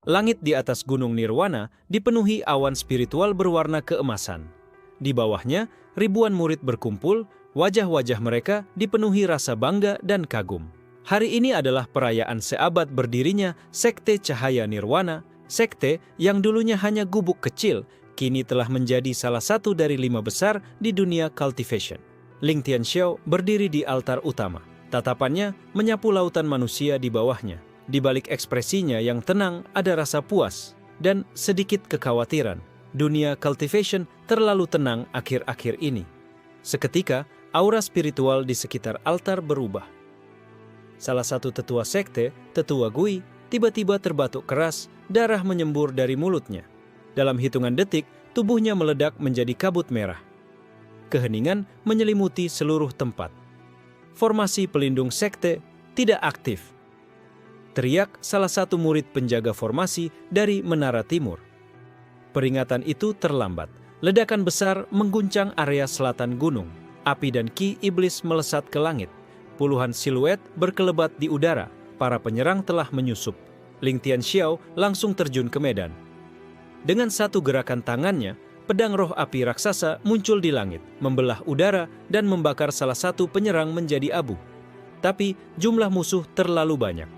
Langit di atas gunung Nirwana dipenuhi awan spiritual berwarna keemasan. Di bawahnya, ribuan murid berkumpul, wajah-wajah mereka dipenuhi rasa bangga dan kagum. Hari ini adalah perayaan seabad berdirinya Sekte Cahaya Nirwana, sekte yang dulunya hanya gubuk kecil, kini telah menjadi salah satu dari 5 besar di dunia cultivation. Ling Tianxiao berdiri di altar utama. Tatapannya menyapu lautan manusia di bawahnya. Di balik ekspresinya yang tenang ada rasa puas dan sedikit kekhawatiran. Dunia cultivation terlalu tenang akhir-akhir ini. Seketika, aura spiritual di sekitar altar berubah. Salah satu tetua sekte, Tetua Gui, tiba-tiba terbatuk keras, darah menyembur dari mulutnya. Dalam hitungan detik, tubuhnya meledak menjadi kabut merah. Keheningan menyelimuti seluruh tempat. Formasi pelindung sekte tidak aktif. Teriak salah satu murid penjaga formasi dari Menara Timur. Peringatan itu terlambat. Ledakan besar mengguncang area selatan gunung. Api dan ki iblis melesat ke langit. Puluhan siluet berkelebat di udara. Para penyerang telah menyusup. Ling Tianxiao langsung terjun ke medan. Dengan satu gerakan tangannya, pedang roh api raksasa muncul di langit, membelah udara dan membakar salah satu penyerang menjadi abu. Tapi jumlah musuh terlalu banyak.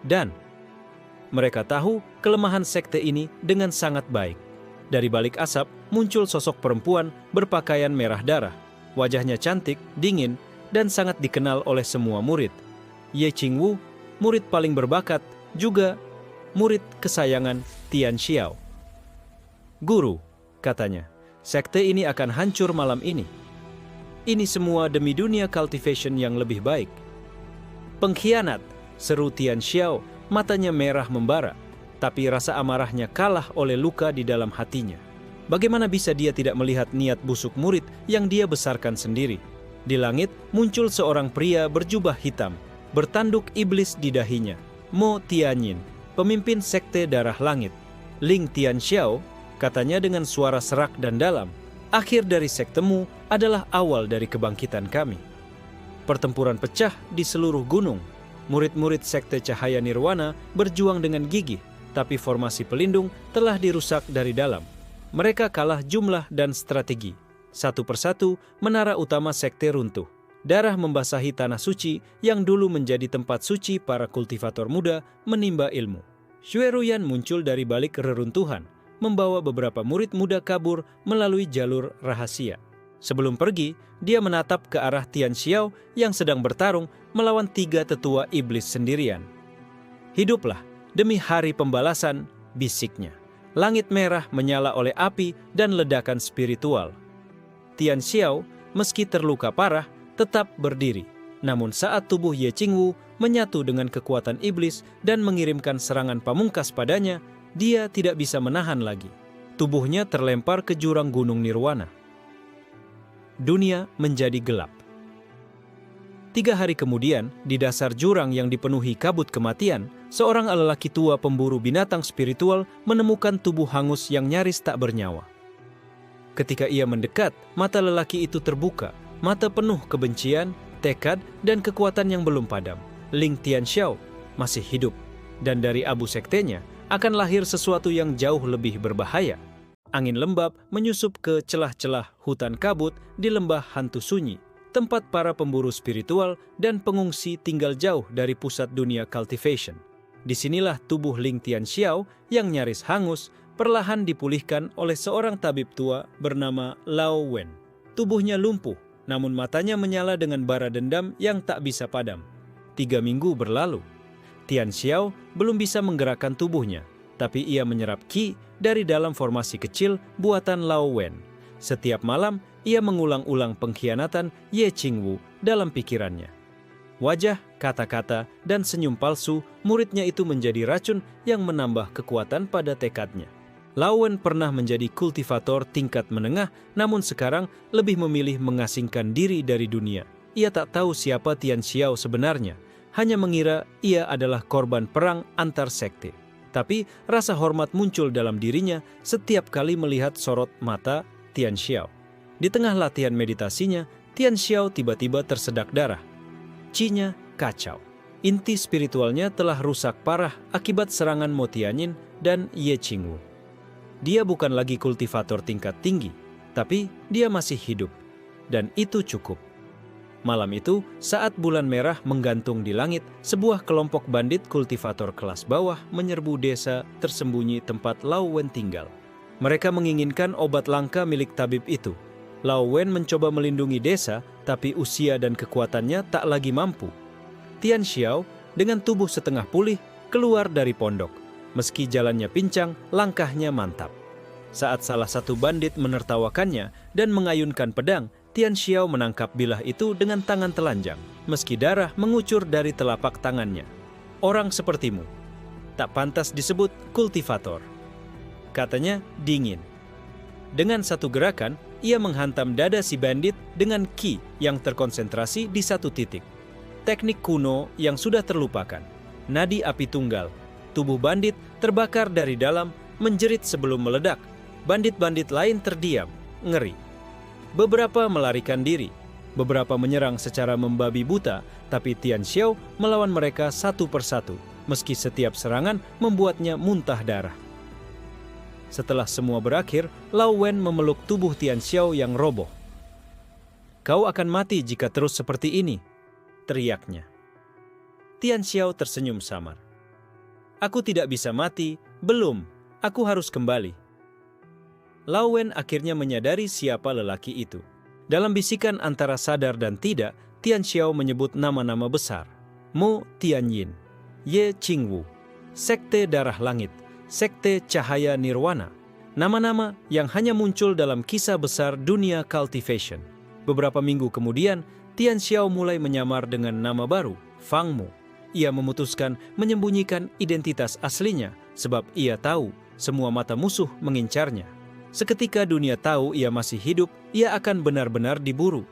Dan mereka tahu kelemahan sekte ini dengan sangat baik. Dari balik asap muncul sosok perempuan berpakaian merah darah. Wajahnya cantik, dingin, dan sangat dikenal oleh semua murid. Ye Qingwu, murid paling berbakat, juga murid kesayangan Tianxiao. "Guru," katanya, "sekte ini akan hancur malam ini. Ini semua demi dunia cultivation yang lebih baik." "Pengkhianat!" seru Tianxiao, matanya merah membara, tapi rasa amarahnya kalah oleh luka di dalam hatinya. Bagaimana bisa dia tidak melihat niat busuk murid yang dia besarkan sendiri? Di langit muncul seorang pria berjubah hitam, bertanduk iblis di dahinya. Mo Tianyin, pemimpin sekte darah langit. "Ling Tianxiao," katanya dengan suara serak dan dalam, "akhir dari sektemu adalah awal dari kebangkitan kami." Pertempuran pecah di seluruh gunung. Murid-murid sekte Cahaya Nirwana berjuang dengan gigih, tapi formasi pelindung telah dirusak dari dalam. Mereka kalah jumlah dan strategi. Satu persatu, menara utama sekte runtuh. Darah membasahi tanah suci yang dulu menjadi tempat suci para kultivator muda menimba ilmu. Xue Ruyan muncul dari balik reruntuhan, membawa beberapa murid muda kabur melalui jalur rahasia. Sebelum pergi, dia menatap ke arah Tianxiao yang sedang bertarung melawan 3 tetua iblis sendirian. "Hiduplah demi hari pembalasan," bisiknya. Langit merah menyala oleh api dan ledakan spiritual. Tianxiao, meski terluka parah, tetap berdiri. Namun saat tubuh Ye Qingwu menyatu dengan kekuatan iblis dan mengirimkan serangan pamungkas padanya, dia tidak bisa menahan lagi. Tubuhnya terlempar ke jurang gunung Nirwana. Dunia menjadi gelap. 3 hari kemudian, di dasar jurang yang dipenuhi kabut kematian, seorang lelaki tua pemburu binatang spiritual menemukan tubuh hangus yang nyaris tak bernyawa. Ketika ia mendekat, mata lelaki itu terbuka, mata penuh kebencian, tekad, dan kekuatan yang belum padam. Ling Tianxiao masih hidup, dan dari abu sektenya akan lahir sesuatu yang jauh lebih berbahaya. Angin lembab menyusup ke celah-celah hutan kabut di lembah hantu sunyi, tempat para pemburu spiritual dan pengungsi tinggal jauh dari pusat dunia cultivation. Disinilah tubuh Ling Tianxiao yang nyaris hangus perlahan dipulihkan oleh seorang tabib tua bernama Lao Wen. Tubuhnya lumpuh, namun matanya menyala dengan bara dendam yang tak bisa padam. 3 minggu berlalu. Tianxiao belum bisa menggerakkan tubuhnya, tapi ia menyerap qi dari dalam formasi kecil buatan Lao Wen. Setiap malam, ia mengulang-ulang pengkhianatan Ye Qingwu dalam pikirannya. Wajah, kata-kata, dan senyum palsu muridnya itu menjadi racun yang menambah kekuatan pada tekadnya. Lao Wen pernah menjadi kultivator tingkat menengah, namun sekarang lebih memilih mengasingkan diri dari dunia. Ia tak tahu siapa Tianxiao sebenarnya, hanya mengira ia adalah korban perang antar sekte. Tapi rasa hormat muncul dalam dirinya setiap kali melihat sorot mata Tianxiao. Di tengah latihan meditasinya, Tianxiao tiba-tiba tersedak darah. Qi-nya kacau. Inti spiritualnya telah rusak parah akibat serangan Mo Tianyin dan Ye Qingwu. Dia bukan lagi kultivator tingkat tinggi, tapi dia masih hidup. Dan itu cukup. Malam itu, saat bulan merah menggantung di langit, sebuah kelompok bandit kultivator kelas bawah menyerbu desa tersembunyi tempat Lao Wen tinggal. Mereka menginginkan obat langka milik tabib itu. Lao Wen mencoba melindungi desa, tapi usia dan kekuatannya tak lagi mampu. Tian Xiao, dengan tubuh setengah pulih, keluar dari pondok. Meski jalannya pincang, langkahnya mantap. Saat salah satu bandit menertawakannya dan mengayunkan pedang, Tian Xiao menangkap bilah itu dengan tangan telanjang, meski darah mengucur dari telapak tangannya. Orang sepertimu tak pantas disebut kultivator, katanya dingin. Dengan satu gerakan, ia menghantam dada si bandit dengan ki yang terkonsentrasi di satu titik. Teknik kuno yang sudah terlupakan. Nadi api tunggal. Tubuh bandit terbakar dari dalam, menjerit sebelum meledak. Bandit-bandit lain terdiam, ngeri. Beberapa melarikan diri. Beberapa menyerang secara membabi buta, tapi Tian Xiao melawan mereka satu persatu, meski setiap serangan membuatnya muntah darah. Setelah semua berakhir, Lao Wen memeluk tubuh Tian Xiao yang roboh. "Kau akan mati jika terus seperti ini," teriaknya. Tian Xiao tersenyum samar. "Aku tidak bisa mati, belum. Aku harus kembali." Lao Wen akhirnya menyadari siapa lelaki itu. Dalam bisikan antara sadar dan tidak, Tian Xiao menyebut nama-nama besar. Mo Tianyin, Ye Qingwu, Sekte Darah Langit, Sekte Cahaya Nirwana. Nama-nama yang hanya muncul dalam kisah besar dunia cultivation. Beberapa minggu kemudian, Tian Xiao mulai menyamar dengan nama baru, Fang Mu. Ia memutuskan menyembunyikan identitas aslinya sebab ia tahu semua mata musuh mengincarnya. Seketika dunia tahu ia masih hidup, ia akan benar-benar diburu.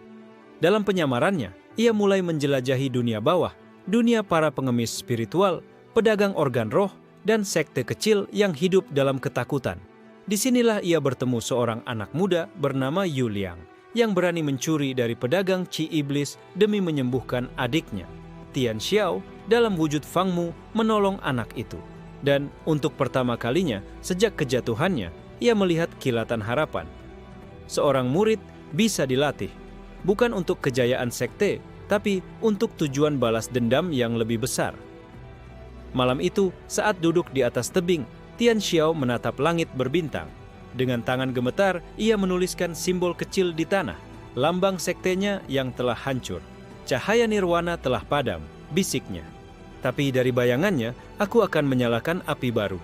Dalam penyamarannya, ia mulai menjelajahi dunia bawah, dunia para pengemis spiritual, pedagang organ roh, dan sekte kecil yang hidup dalam ketakutan. Disinilah ia bertemu seorang anak muda bernama Yu Liang, yang berani mencuri dari pedagang Qi Iblis demi menyembuhkan adiknya. Tian Xiao dalam wujud Fang Mu menolong anak itu. Dan untuk pertama kalinya sejak kejatuhannya, ia melihat kilatan harapan. Seorang murid bisa dilatih, bukan untuk kejayaan sekte, tapi untuk tujuan balas dendam yang lebih besar. Malam itu, saat duduk di atas tebing, Tian Xiao menatap langit berbintang. Dengan tangan gemetar, ia menuliskan simbol kecil di tanah, lambang sektenya yang telah hancur. Cahaya nirwana telah padam, bisiknya. Tapi dari bayangannya, aku akan menyalakan api baru.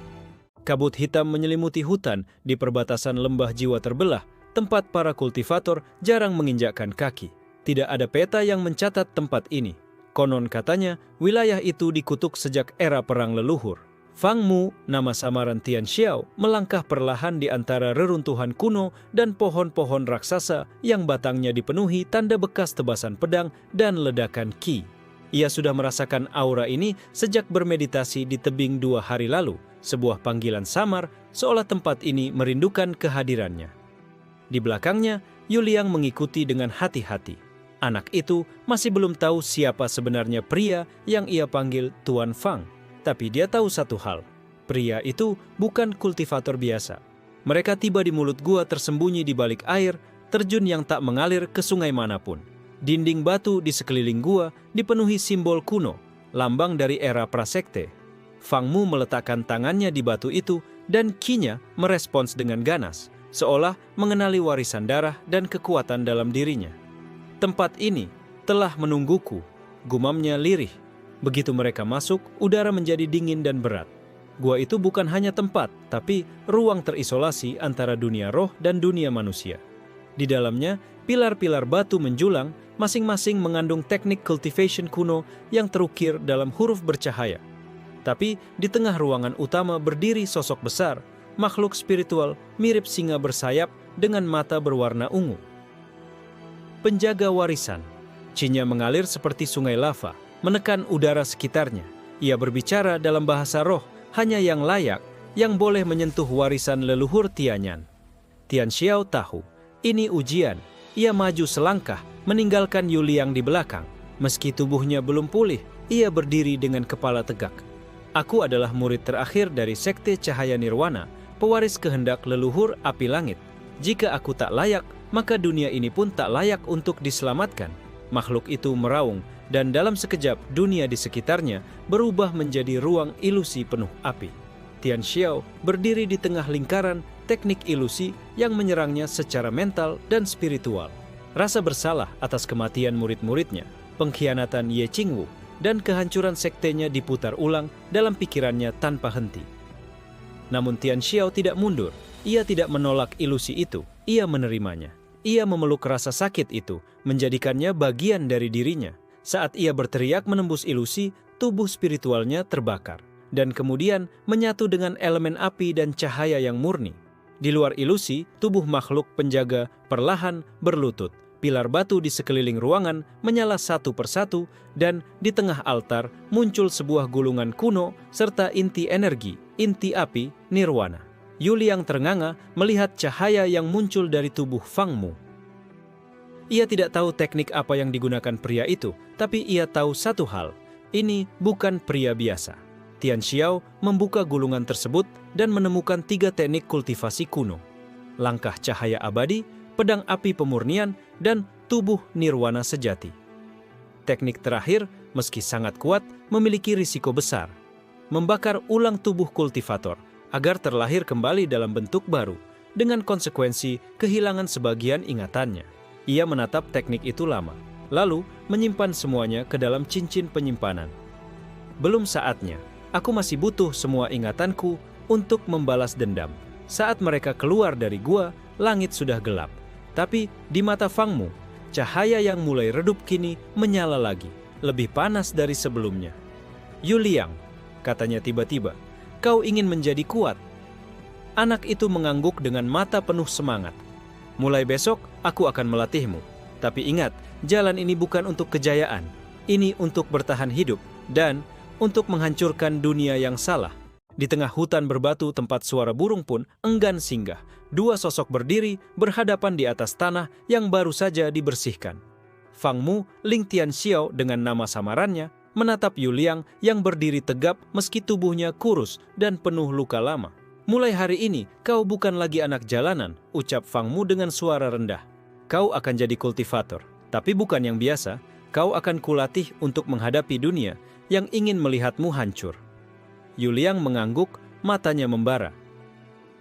Kabut hitam menyelimuti hutan di perbatasan lembah jiwa terbelah, tempat para kultivator jarang menginjakkan kaki. Tidak ada peta yang mencatat tempat ini. Konon katanya, wilayah itu dikutuk sejak era perang leluhur. Fang Mu, nama samaran Tian Xiao, melangkah perlahan di antara reruntuhan kuno dan pohon-pohon raksasa yang batangnya dipenuhi tanda bekas tebasan pedang dan ledakan ki. Ia sudah merasakan aura ini sejak bermeditasi di tebing 2 hari lalu, sebuah panggilan samar seolah tempat ini merindukan kehadirannya. Di belakangnya, Yu Liang mengikuti dengan hati-hati. Anak itu masih belum tahu siapa sebenarnya pria yang ia panggil Tuan Fang. Tapi dia tahu satu hal, pria itu bukan kultivator biasa. Mereka tiba di mulut gua tersembunyi di balik air, terjun yang tak mengalir ke sungai manapun. Dinding batu di sekeliling gua dipenuhi simbol kuno, lambang dari era prasekte. Fang Mu meletakkan tangannya di batu itu dan ki-nya merespons dengan ganas, seolah mengenali warisan darah dan kekuatan dalam dirinya. "Tempat ini telah menungguku," gumamnya lirih. Begitu mereka masuk, udara menjadi dingin dan berat. Gua itu bukan hanya tempat, tapi ruang terisolasi antara dunia roh dan dunia manusia. Di dalamnya, pilar-pilar batu menjulang, masing-masing mengandung teknik cultivation kuno yang terukir dalam huruf bercahaya. Tapi di tengah ruangan utama berdiri sosok besar, makhluk spiritual mirip singa bersayap dengan mata berwarna ungu. Penjaga warisan. Ci-nya mengalir seperti sungai lava, menekan udara sekitarnya. Ia berbicara dalam bahasa roh, hanya yang layak, yang boleh menyentuh warisan leluhur Tianyan. Tian Xiao tahu, ini ujian. Ia maju selangkah, meninggalkan Yu Liang di belakang. Meski tubuhnya belum pulih, ia berdiri dengan kepala tegak. Aku adalah murid terakhir dari Sekte Cahaya Nirwana, pewaris kehendak leluhur api langit. Jika aku tak layak, maka dunia ini pun tak layak untuk diselamatkan. Makhluk itu meraung, dan dalam sekejap dunia di sekitarnya berubah menjadi ruang ilusi penuh api. Tian Xiao berdiri di tengah lingkaran teknik ilusi yang menyerangnya secara mental dan spiritual. Rasa bersalah atas kematian murid-muridnya, pengkhianatan Ye Qingwu, dan kehancuran sektenya diputar ulang dalam pikirannya tanpa henti. Namun Tian Xiao tidak mundur. Ia tidak menolak ilusi itu, ia menerimanya. Ia memeluk rasa sakit itu, menjadikannya bagian dari dirinya. Saat ia berteriak menembus ilusi, tubuh spiritualnya terbakar, dan kemudian menyatu dengan elemen api dan cahaya yang murni. Di luar ilusi, tubuh makhluk penjaga perlahan berlutut. Pilar batu di sekeliling ruangan menyala satu persatu, dan di tengah altar muncul sebuah gulungan kuno serta inti energi, inti api, nirwana. Yuliang ternganga melihat cahaya yang muncul dari tubuh Fang Mu. Ia tidak tahu teknik apa yang digunakan pria itu, tapi ia tahu satu hal, ini bukan pria biasa. Tian Xiao membuka gulungan tersebut dan menemukan 3 teknik kultivasi kuno. Langkah cahaya abadi, pedang api pemurnian, dan tubuh nirwana sejati. Teknik terakhir, meski sangat kuat, memiliki risiko besar. Membakar ulang tubuh kultivator, agar terlahir kembali dalam bentuk baru, dengan konsekuensi kehilangan sebagian ingatannya. Ia menatap teknik itu lama, lalu menyimpan semuanya ke dalam cincin penyimpanan. Belum saatnya, aku masih butuh semua ingatanku untuk membalas dendam. Saat mereka keluar dari gua, langit sudah gelap. Tapi di mata Fang Mu, cahaya yang mulai redup kini menyala lagi, lebih panas dari sebelumnya. Yuliang, katanya tiba-tiba, kau ingin menjadi kuat. Anak itu mengangguk dengan mata penuh semangat. Mulai besok, aku akan melatihmu. Tapi ingat, jalan ini bukan untuk kejayaan. Ini untuk bertahan hidup dan untuk menghancurkan dunia yang salah. Di tengah hutan berbatu tempat suara burung pun enggan singgah. 2 sosok berdiri berhadapan di atas tanah yang baru saja dibersihkan. Fang Mu, Ling Tian Xiao dengan nama samarannya, menatap Yuliang yang berdiri tegap meski tubuhnya kurus dan penuh luka lama. Mulai hari ini, kau bukan lagi anak jalanan, ucap Fang Mu dengan suara rendah. Kau akan jadi kultivator, tapi bukan yang biasa. Kau akan kulatih untuk menghadapi dunia yang ingin melihatmu hancur. Yuliang mengangguk, matanya membara.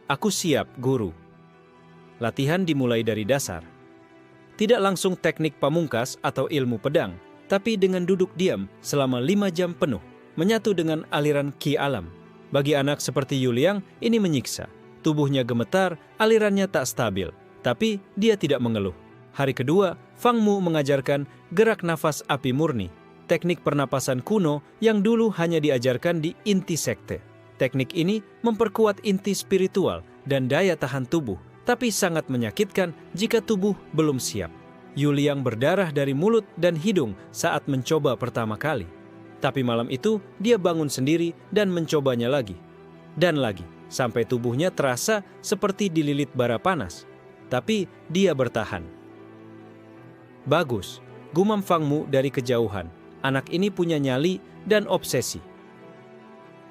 Aku siap, guru. Latihan dimulai dari dasar. Tidak langsung teknik pamungkas atau ilmu pedang, tapi dengan duduk diam selama 5 jam penuh, menyatu dengan aliran ki alam. Bagi anak seperti Yuliang, ini menyiksa. Tubuhnya gemetar, alirannya tak stabil, tapi dia tidak mengeluh. Hari kedua, Fang Mu mengajarkan gerak nafas api murni, teknik pernapasan kuno yang dulu hanya diajarkan di inti sekte. Teknik ini memperkuat inti spiritual dan daya tahan tubuh, tapi sangat menyakitkan jika tubuh belum siap. Yuliang berdarah dari mulut dan hidung saat mencoba pertama kali. Tapi malam itu, dia bangun sendiri dan mencobanya lagi. Dan lagi, sampai tubuhnya terasa seperti dililit bara panas. Tapi dia bertahan. Bagus, gumam Fang Mu dari kejauhan. Anak ini punya nyali dan obsesi.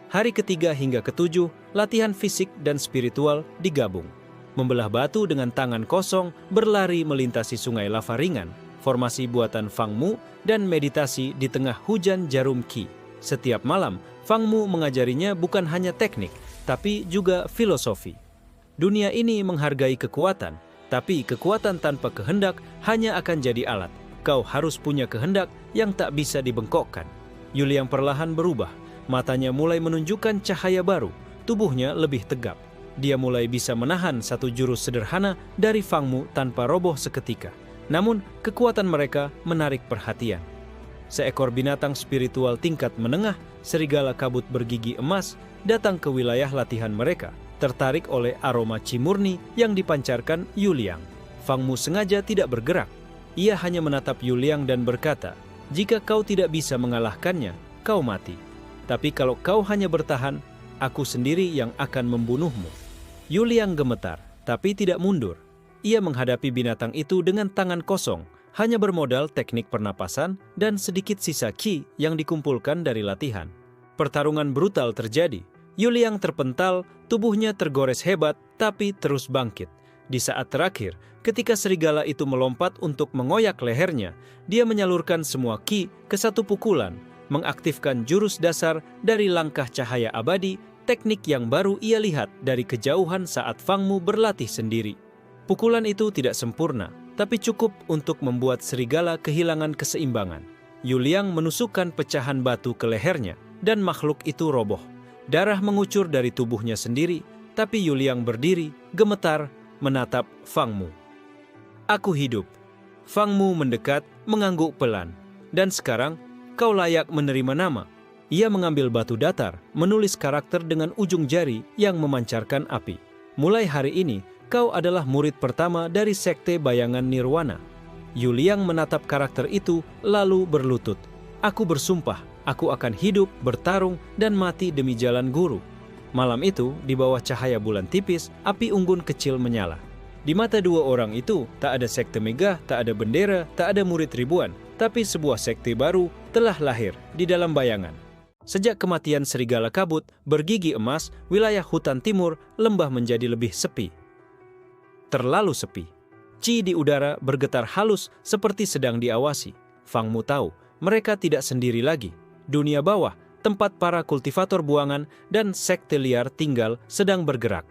Hari ketiga hingga ketujuh, latihan fisik dan spiritual digabung. Membelah batu dengan tangan kosong, berlari melintasi sungai lava ringan, formasi buatan Fang Mu, dan meditasi di tengah hujan jarum ki. Setiap malam, Fang Mu mengajarinya bukan hanya teknik, tapi juga filosofi. Dunia ini menghargai kekuatan, tapi kekuatan tanpa kehendak hanya akan jadi alat. Kau harus punya kehendak yang tak bisa dibengkokkan. Yuliang perlahan berubah, matanya mulai menunjukkan cahaya baru, tubuhnya lebih tegap. Dia mulai bisa menahan satu jurus sederhana dari Fang Mu tanpa roboh seketika. Namun, kekuatan mereka menarik perhatian. Seekor binatang spiritual tingkat menengah, serigala kabut bergigi emas, datang ke wilayah latihan mereka, tertarik oleh aroma chi murni yang dipancarkan Yuliang. Fang Mu sengaja tidak bergerak. Ia hanya menatap Yuliang dan berkata, "Jika kau tidak bisa mengalahkannya, kau mati. Tapi kalau kau hanya bertahan, aku sendiri yang akan membunuhmu." Yuliang gemetar, tapi tidak mundur. Ia menghadapi binatang itu dengan tangan kosong, hanya bermodal teknik pernapasan dan sedikit sisa qi yang dikumpulkan dari latihan. Pertarungan brutal terjadi. Yuliang terpental, tubuhnya tergores hebat, tapi terus bangkit. Di saat terakhir, ketika serigala itu melompat untuk mengoyak lehernya, dia menyalurkan semua qi ke satu pukulan, mengaktifkan jurus dasar dari langkah cahaya abadi, teknik yang baru ia lihat dari kejauhan saat Fang Mu berlatih sendiri. Pukulan itu tidak sempurna, tapi cukup untuk membuat serigala kehilangan keseimbangan. Yuliang menusukkan pecahan batu ke lehernya, dan makhluk itu roboh. Darah mengucur dari tubuhnya sendiri, tapi Yuliang berdiri, gemetar, menatap Fang Mu. "Aku hidup." Fang Mu mendekat, mengangguk pelan. "Dan sekarang, kau layak menerima nama." Ia mengambil batu datar, menulis karakter dengan ujung jari yang memancarkan api. "Mulai hari ini, kau adalah murid pertama dari Sekte Bayangan Nirwana." Yuliang menatap karakter itu, lalu berlutut. "Aku bersumpah, aku akan hidup, bertarung, dan mati demi jalan guru." Malam itu, di bawah cahaya bulan tipis, api unggun kecil menyala. Di mata dua orang itu, tak ada sekte megah, tak ada bendera, tak ada murid ribuan, tapi sebuah sekte baru telah lahir di dalam bayangan. Sejak kematian serigala kabut, bergigi emas, wilayah hutan timur, lembah menjadi lebih sepi. Terlalu sepi. Qi di udara bergetar halus seperti sedang diawasi. Fang Mu tahu, mereka tidak sendiri lagi. Dunia bawah, tempat para kultivator buangan dan sekte liar tinggal, sedang bergerak.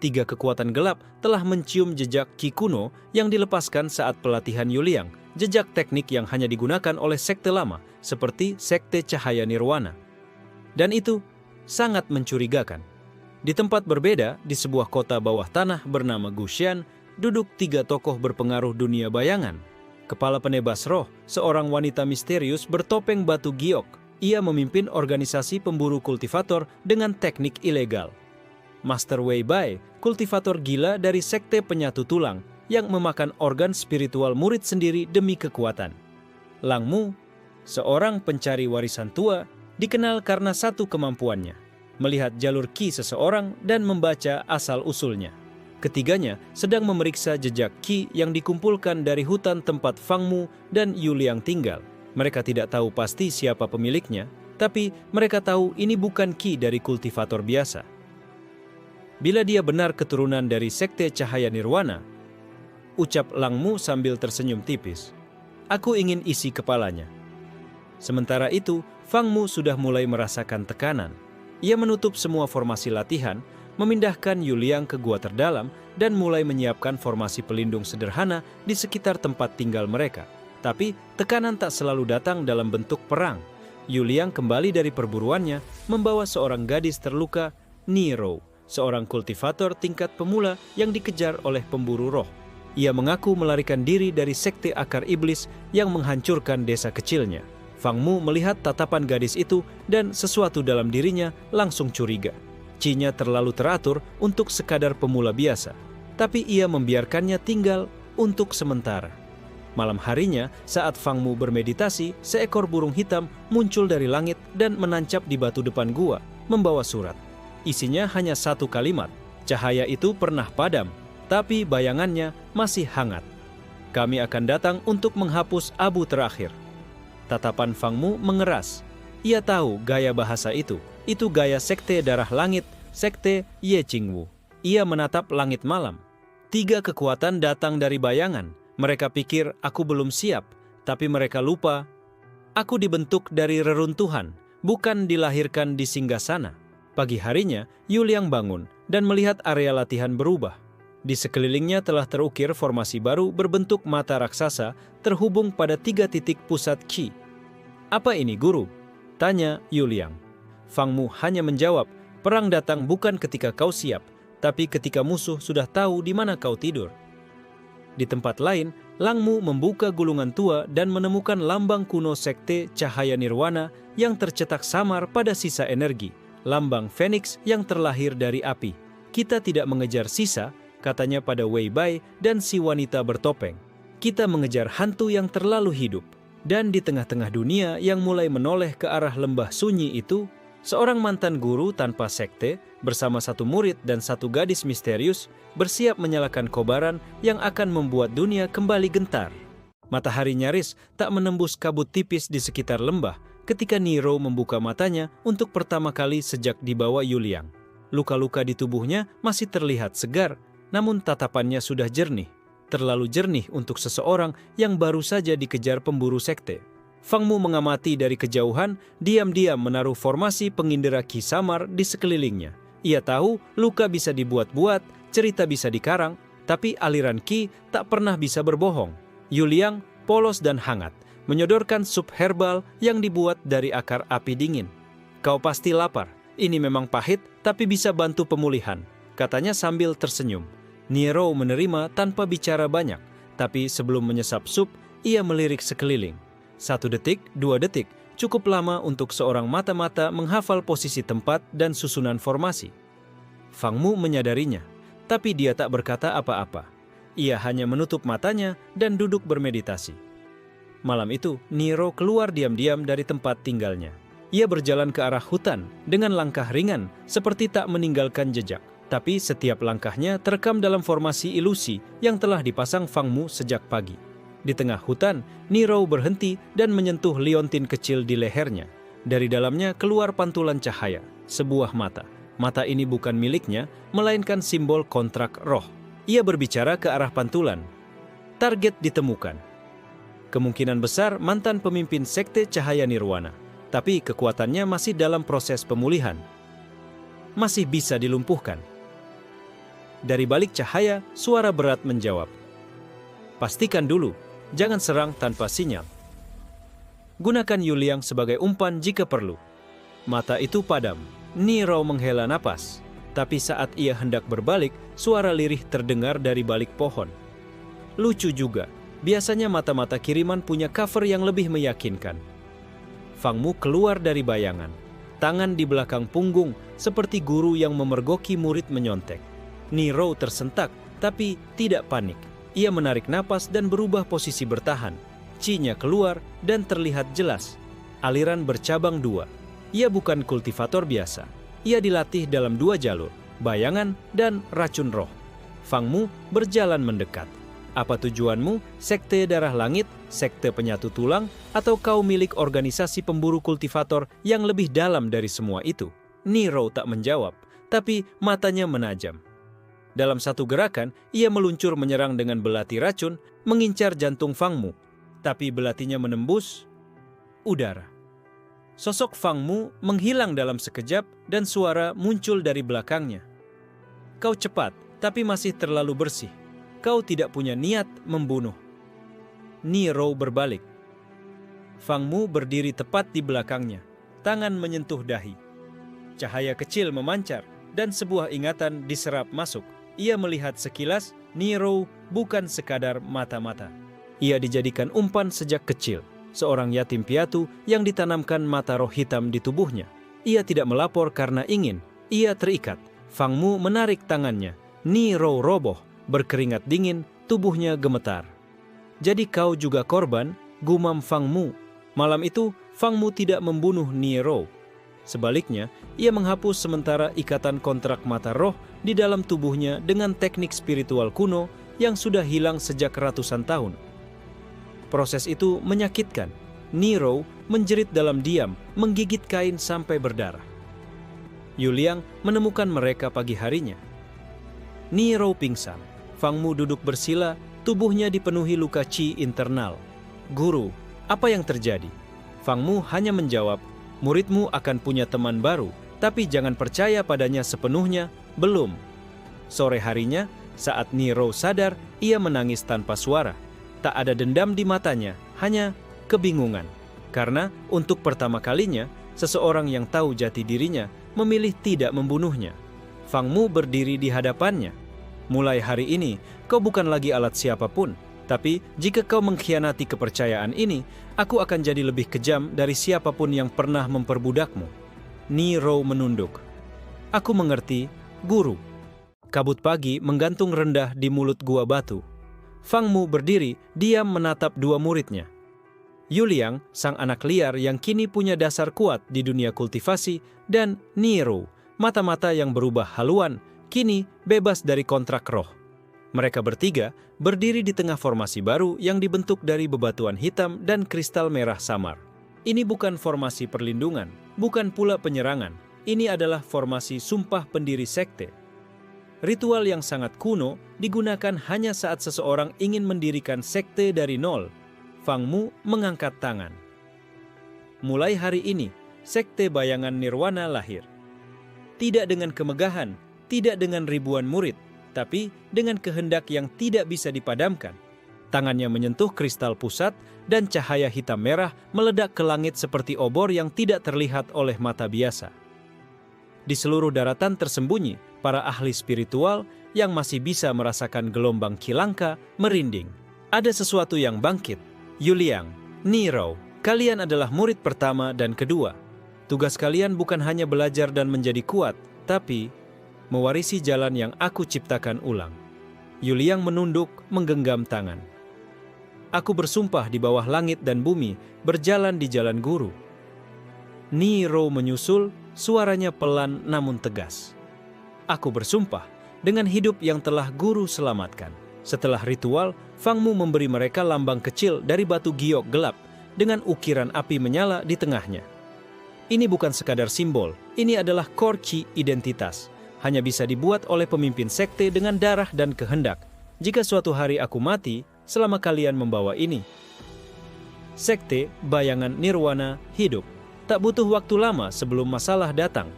3 kekuatan gelap telah mencium jejak qi kuno yang dilepaskan saat pelatihan Yuliang, jejak teknik yang hanya digunakan oleh sekte lama, seperti Sekte Cahaya Nirwana. Dan itu sangat mencurigakan. Di tempat berbeda, di sebuah kota bawah tanah bernama Guxian, duduk 3 tokoh berpengaruh dunia bayangan. Kepala penebas roh, seorang wanita misterius bertopeng batu giok. Ia memimpin organisasi pemburu kultivator dengan teknik ilegal. Master Wei Bai, kultivator gila dari sekte penyatu tulang yang memakan organ spiritual murid sendiri demi kekuatan. Lang Mu, seorang pencari warisan tua, dikenal karena satu kemampuannya, melihat jalur qi seseorang dan membaca asal-usulnya. Ketiganya sedang memeriksa jejak qi yang dikumpulkan dari hutan tempat Fang Mu dan Yuliang tinggal. Mereka tidak tahu pasti siapa pemiliknya, tapi mereka tahu ini bukan qi dari kultivator biasa. Bila dia benar keturunan dari Sekte Cahaya Nirwana, ucap Lang Mu sambil tersenyum tipis, "Aku ingin isi kepalanya." Sementara itu, Fang Mu sudah mulai merasakan tekanan. Ia menutup semua formasi latihan, memindahkan Yuliang ke gua terdalam, dan mulai menyiapkan formasi pelindung sederhana di sekitar tempat tinggal mereka. Tapi tekanan tak selalu datang dalam bentuk perang. Yuliang kembali dari perburuannya membawa seorang gadis terluka, Niro, seorang kultivator tingkat pemula yang dikejar oleh pemburu roh. Ia mengaku melarikan diri dari sekte akar iblis yang menghancurkan desa kecilnya. Fang Mu melihat tatapan gadis itu dan sesuatu dalam dirinya langsung curiga. Qi-nya terlalu teratur untuk sekadar pemula biasa, tapi ia membiarkannya tinggal untuk sementara. Malam harinya, saat Fang Mu bermeditasi, seekor burung hitam muncul dari langit dan menancap di batu depan gua, membawa surat. Isinya hanya satu kalimat, cahaya itu pernah padam, tapi bayangannya masih hangat. Kami akan datang untuk menghapus abu terakhir. Tatapan Fang Mu mengeras. Ia tahu gaya bahasa itu gaya sekte darah langit, sekte Ye Qingwu. Ia menatap langit malam. 3 kekuatan datang dari bayangan. Mereka pikir aku belum siap, tapi mereka lupa. Aku dibentuk dari reruntuhan, bukan dilahirkan di singgasana. Pagi harinya, Yuliang bangun dan melihat area latihan berubah. Di sekelilingnya telah terukir formasi baru berbentuk mata raksasa terhubung pada 3 titik pusat qi. "Apa ini, guru?" tanya Yuliang. Fang Mu hanya menjawab, "Perang datang bukan ketika kau siap, tapi ketika musuh sudah tahu di mana kau tidur." Di tempat lain, Lang Mu membuka gulungan tua dan menemukan lambang kuno Sekte Cahaya Nirwana yang tercetak samar pada sisa energi, lambang Phoenix yang terlahir dari api. "Kita tidak mengejar sisa," katanya pada Wei Bai dan si wanita bertopeng. "Kita mengejar hantu yang terlalu hidup." Dan di tengah-tengah dunia yang mulai menoleh ke arah lembah sunyi itu, seorang mantan guru tanpa sekte bersama 1 murid dan 1 gadis misterius bersiap menyalakan kobaran yang akan membuat dunia kembali gentar. Matahari nyaris tak menembus kabut tipis di sekitar lembah ketika Nero membuka matanya untuk pertama kali sejak dibawa Yuliang. Luka-luka di tubuhnya masih terlihat segar, namun tatapannya sudah jernih. Terlalu jernih untuk seseorang yang baru saja dikejar pemburu sekte. Fang Mu mengamati dari kejauhan, diam-diam menaruh formasi pengindera ki samar di sekelilingnya. Ia tahu luka bisa dibuat-buat, cerita bisa dikarang, tapi aliran ki tak pernah bisa berbohong. Yuliang polos dan hangat, menyodorkan sup herbal yang dibuat dari akar api dingin. "Kau pasti lapar. Ini memang pahit, tapi bisa bantu pemulihan," katanya sambil tersenyum. Nero menerima tanpa bicara banyak, tapi sebelum menyesap sup, ia melirik sekeliling. 1 detik, 2 detik, cukup lama untuk seorang mata-mata menghafal posisi tempat dan susunan formasi. Fang Mu menyadarinya, tapi dia tak berkata apa-apa. Ia hanya menutup matanya dan duduk bermeditasi. Malam itu, Nero keluar diam-diam dari tempat tinggalnya. Ia berjalan ke arah hutan dengan langkah ringan, seperti tak meninggalkan jejak. Tapi setiap langkahnya terekam dalam formasi ilusi yang telah dipasang Fang Mu sejak pagi. Di tengah hutan, Nero berhenti dan menyentuh liontin kecil di lehernya. Dari dalamnya keluar pantulan cahaya, sebuah mata. Mata ini bukan miliknya, melainkan simbol kontrak roh. Ia berbicara ke arah pantulan. Target ditemukan. Kemungkinan besar mantan pemimpin sekte Cahaya Nirwana. Tapi kekuatannya masih dalam proses pemulihan. Masih bisa dilumpuhkan. Dari balik cahaya, suara berat menjawab. "Pastikan dulu, jangan serang tanpa sinyal. Gunakan Yuliang sebagai umpan jika perlu." Mata itu padam. Nero menghela napas. Tapi saat ia hendak berbalik, suara lirih terdengar dari balik pohon. Lucu juga, biasanya mata-mata kiriman punya cover yang lebih meyakinkan. Fang Mu keluar dari bayangan. Tangan di belakang punggung, seperti guru yang memergoki murid menyontek. Nero tersentak, tapi tidak panik. Ia menarik napas dan berubah posisi bertahan. Chi-nya keluar dan terlihat jelas. Aliran bercabang 2. Ia bukan kultivator biasa. Ia dilatih dalam 2 jalur, bayangan dan racun roh. Fang Mu berjalan mendekat. "Apa tujuanmu, sekte darah langit, sekte penyatu tulang, atau kau milik organisasi pemburu kultivator yang lebih dalam dari semua itu?" Nero tak menjawab, tapi matanya menajam. Dalam satu gerakan, ia meluncur menyerang dengan belati racun, mengincar jantung Fang Mu. Tapi belatinya menembus udara. Sosok Fang Mu menghilang dalam sekejap dan suara muncul dari belakangnya. "Kau cepat, tapi masih terlalu bersih. Kau tidak punya niat membunuh." Nero berbalik. Fang Mu berdiri tepat di belakangnya, tangan menyentuh dahi. Cahaya kecil memancar dan sebuah ingatan diserap masuk. Ia melihat sekilas, Nero bukan sekadar mata-mata. Ia dijadikan umpan sejak kecil, seorang yatim piatu yang ditanamkan mata roh hitam di tubuhnya. Ia tidak melapor karena ingin, ia terikat. Fang Mu menarik tangannya. Nero roboh, berkeringat dingin, tubuhnya gemetar. "Jadi kau juga korban?" gumam Fang Mu. Malam itu, Fang Mu tidak membunuh Nero. Sebaliknya, ia menghapus sementara ikatan kontrak mata roh di dalam tubuhnya dengan teknik spiritual kuno yang sudah hilang sejak ratusan tahun. Proses itu menyakitkan. Nero menjerit dalam diam, menggigit kain sampai berdarah. Yuliang menemukan mereka pagi harinya. Nero pingsan. Fang Mu duduk bersila, tubuhnya dipenuhi luka chi internal. "Guru, apa yang terjadi?" Fang Mu hanya menjawab, "Muridmu akan punya teman baru, tapi jangan percaya padanya sepenuhnya, belum." Sore harinya, saat Nero sadar, ia menangis tanpa suara. Tak ada dendam di matanya, hanya kebingungan. Karena untuk pertama kalinya, seseorang yang tahu jati dirinya memilih tidak membunuhnya. Fang Mu berdiri di hadapannya. "Mulai hari ini, kau bukan lagi alat siapapun. Tapi jika kau mengkhianati kepercayaan ini, aku akan jadi lebih kejam dari siapapun yang pernah memperbudakmu." Nero menunduk. "Aku mengerti, guru." Kabut pagi menggantung rendah di mulut gua batu. Fang Mu berdiri, diam menatap 2 muridnya. Yuliang, sang anak liar yang kini punya dasar kuat di dunia kultivasi, dan Nero, mata-mata yang berubah haluan, kini bebas dari kontrak roh. Mereka bertiga berdiri di tengah formasi baru yang dibentuk dari bebatuan hitam dan kristal merah samar. Ini bukan formasi perlindungan, bukan pula penyerangan. Ini adalah formasi sumpah pendiri sekte. Ritual yang sangat kuno digunakan hanya saat seseorang ingin mendirikan sekte dari nol. Fang Mu mengangkat tangan. Mulai hari ini, sekte bayangan Nirwana lahir. Tidak dengan kemegahan, tidak dengan ribuan murid, tapi dengan kehendak yang tidak bisa dipadamkan. Tangannya menyentuh kristal pusat dan cahaya hitam merah meledak ke langit seperti obor yang tidak terlihat oleh mata biasa. Di seluruh daratan tersembunyi, para ahli spiritual yang masih bisa merasakan gelombang kilangka merinding. Ada sesuatu yang bangkit. Yuliang, Niro, kalian adalah murid pertama dan kedua. Tugas kalian bukan hanya belajar dan menjadi kuat, tapi mewarisi jalan yang aku ciptakan ulang. Yuliang menunduk, menggenggam tangan. Aku bersumpah di bawah langit dan bumi, berjalan di jalan guru. Niro menyusul, suaranya pelan namun tegas. Aku bersumpah dengan hidup yang telah guru selamatkan. Setelah ritual, Fang Mu memberi mereka lambang kecil dari batu giok gelap dengan ukiran api menyala di tengahnya. Ini bukan sekadar simbol, ini adalah core qi identitas. Hanya bisa dibuat oleh pemimpin sekte dengan darah dan kehendak. Jika suatu hari aku mati, selama kalian membawa ini. Sekte bayangan Nirwana hidup. Tak butuh waktu lama sebelum masalah datang.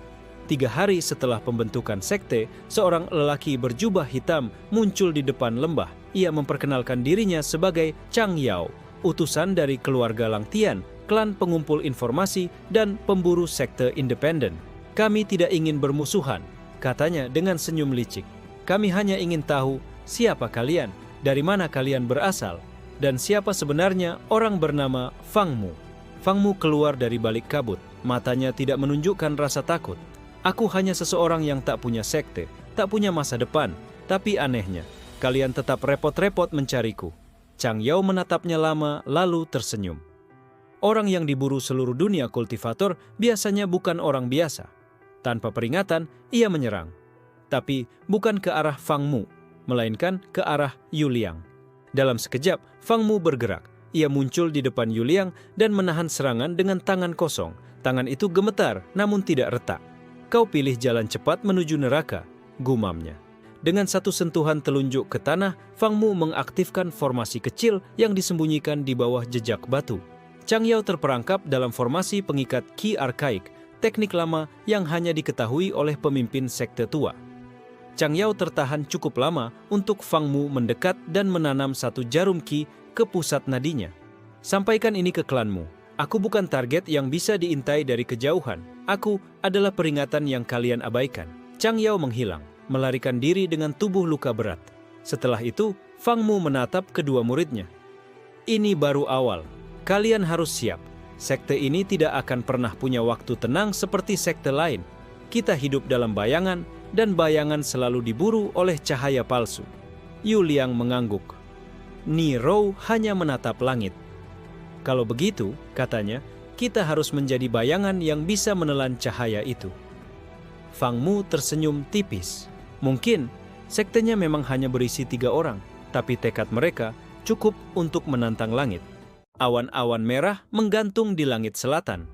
3 hari setelah pembentukan sekte, seorang lelaki berjubah hitam muncul di depan lembah. Ia memperkenalkan dirinya sebagai Chang Yao, utusan dari keluarga Langtian, klan pengumpul informasi dan pemburu sekte independen. Kami tidak ingin bermusuhan, katanya dengan senyum licik. Kami hanya ingin tahu siapa kalian, dari mana kalian berasal, dan siapa sebenarnya orang bernama Fang Mu. Fang Mu keluar dari balik kabut, matanya tidak menunjukkan rasa takut. Aku hanya seseorang yang tak punya sekte, tak punya masa depan, tapi anehnya, kalian tetap repot-repot mencariku. Chang Yao menatapnya lama, lalu tersenyum. Orang yang diburu seluruh dunia kultivator biasanya bukan orang biasa. Tanpa peringatan, ia menyerang. Tapi bukan ke arah Fang Mu, melainkan ke arah Yuliang. Dalam sekejap, Fang Mu bergerak. Ia muncul di depan Yuliang dan menahan serangan dengan tangan kosong. Tangan itu gemetar, namun tidak retak. Kau pilih jalan cepat menuju neraka, gumamnya. Dengan satu sentuhan telunjuk ke tanah, Fang Mu mengaktifkan formasi kecil yang disembunyikan di bawah jejak batu. Chang Yao terperangkap dalam formasi pengikat Qi arkaik, teknik lama yang hanya diketahui oleh pemimpin sekte tua. Chang Yao tertahan cukup lama untuk Fang Mu mendekat dan menanam satu jarum Qi ke pusat nadinya. Sampaikan ini ke klanmu. Aku bukan target yang bisa diintai dari kejauhan. Aku adalah peringatan yang kalian abaikan. Chang Yao menghilang, melarikan diri dengan tubuh luka berat. Setelah itu, Fang Mu menatap kedua muridnya. Ini baru awal. Kalian harus siap. Sekte ini tidak akan pernah punya waktu tenang seperti sekte lain. Kita hidup dalam bayangan, dan bayangan selalu diburu oleh cahaya palsu. Yuliang mengangguk. Niro hanya menatap langit. Kalau begitu, katanya, kita harus menjadi bayangan yang bisa menelan cahaya itu. Fang Mu tersenyum tipis. Mungkin sektenya memang hanya berisi 3 orang, tapi tekad mereka cukup untuk menantang langit. Awan-awan merah menggantung di langit selatan.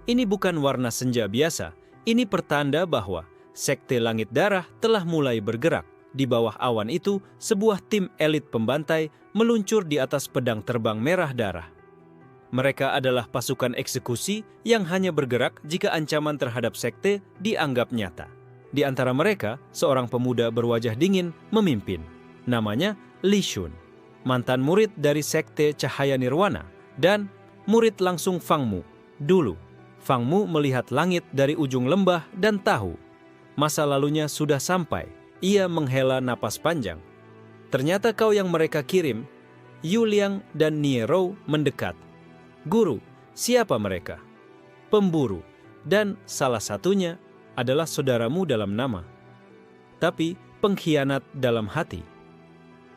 Ini bukan warna senja biasa, ini pertanda bahwa sekte langit darah telah mulai bergerak. Di bawah awan itu, sebuah tim elit pembantai meluncur di atas pedang terbang merah darah. Mereka adalah pasukan eksekusi yang hanya bergerak jika ancaman terhadap sekte dianggap nyata. Di antara mereka, seorang pemuda berwajah dingin memimpin. Namanya Li Shun, mantan murid dari sekte Cahaya Nirwana, dan murid langsung Fang Mu. Dulu, Fang Mu melihat langit dari ujung lembah dan tahu masa lalunya sudah sampai. Ia menghela napas panjang. Ternyata kau yang mereka kirim. Yuliang dan Niro mendekat. Guru, siapa mereka? Pemburu, dan salah satunya adalah saudaramu dalam nama, tapi pengkhianat dalam hati.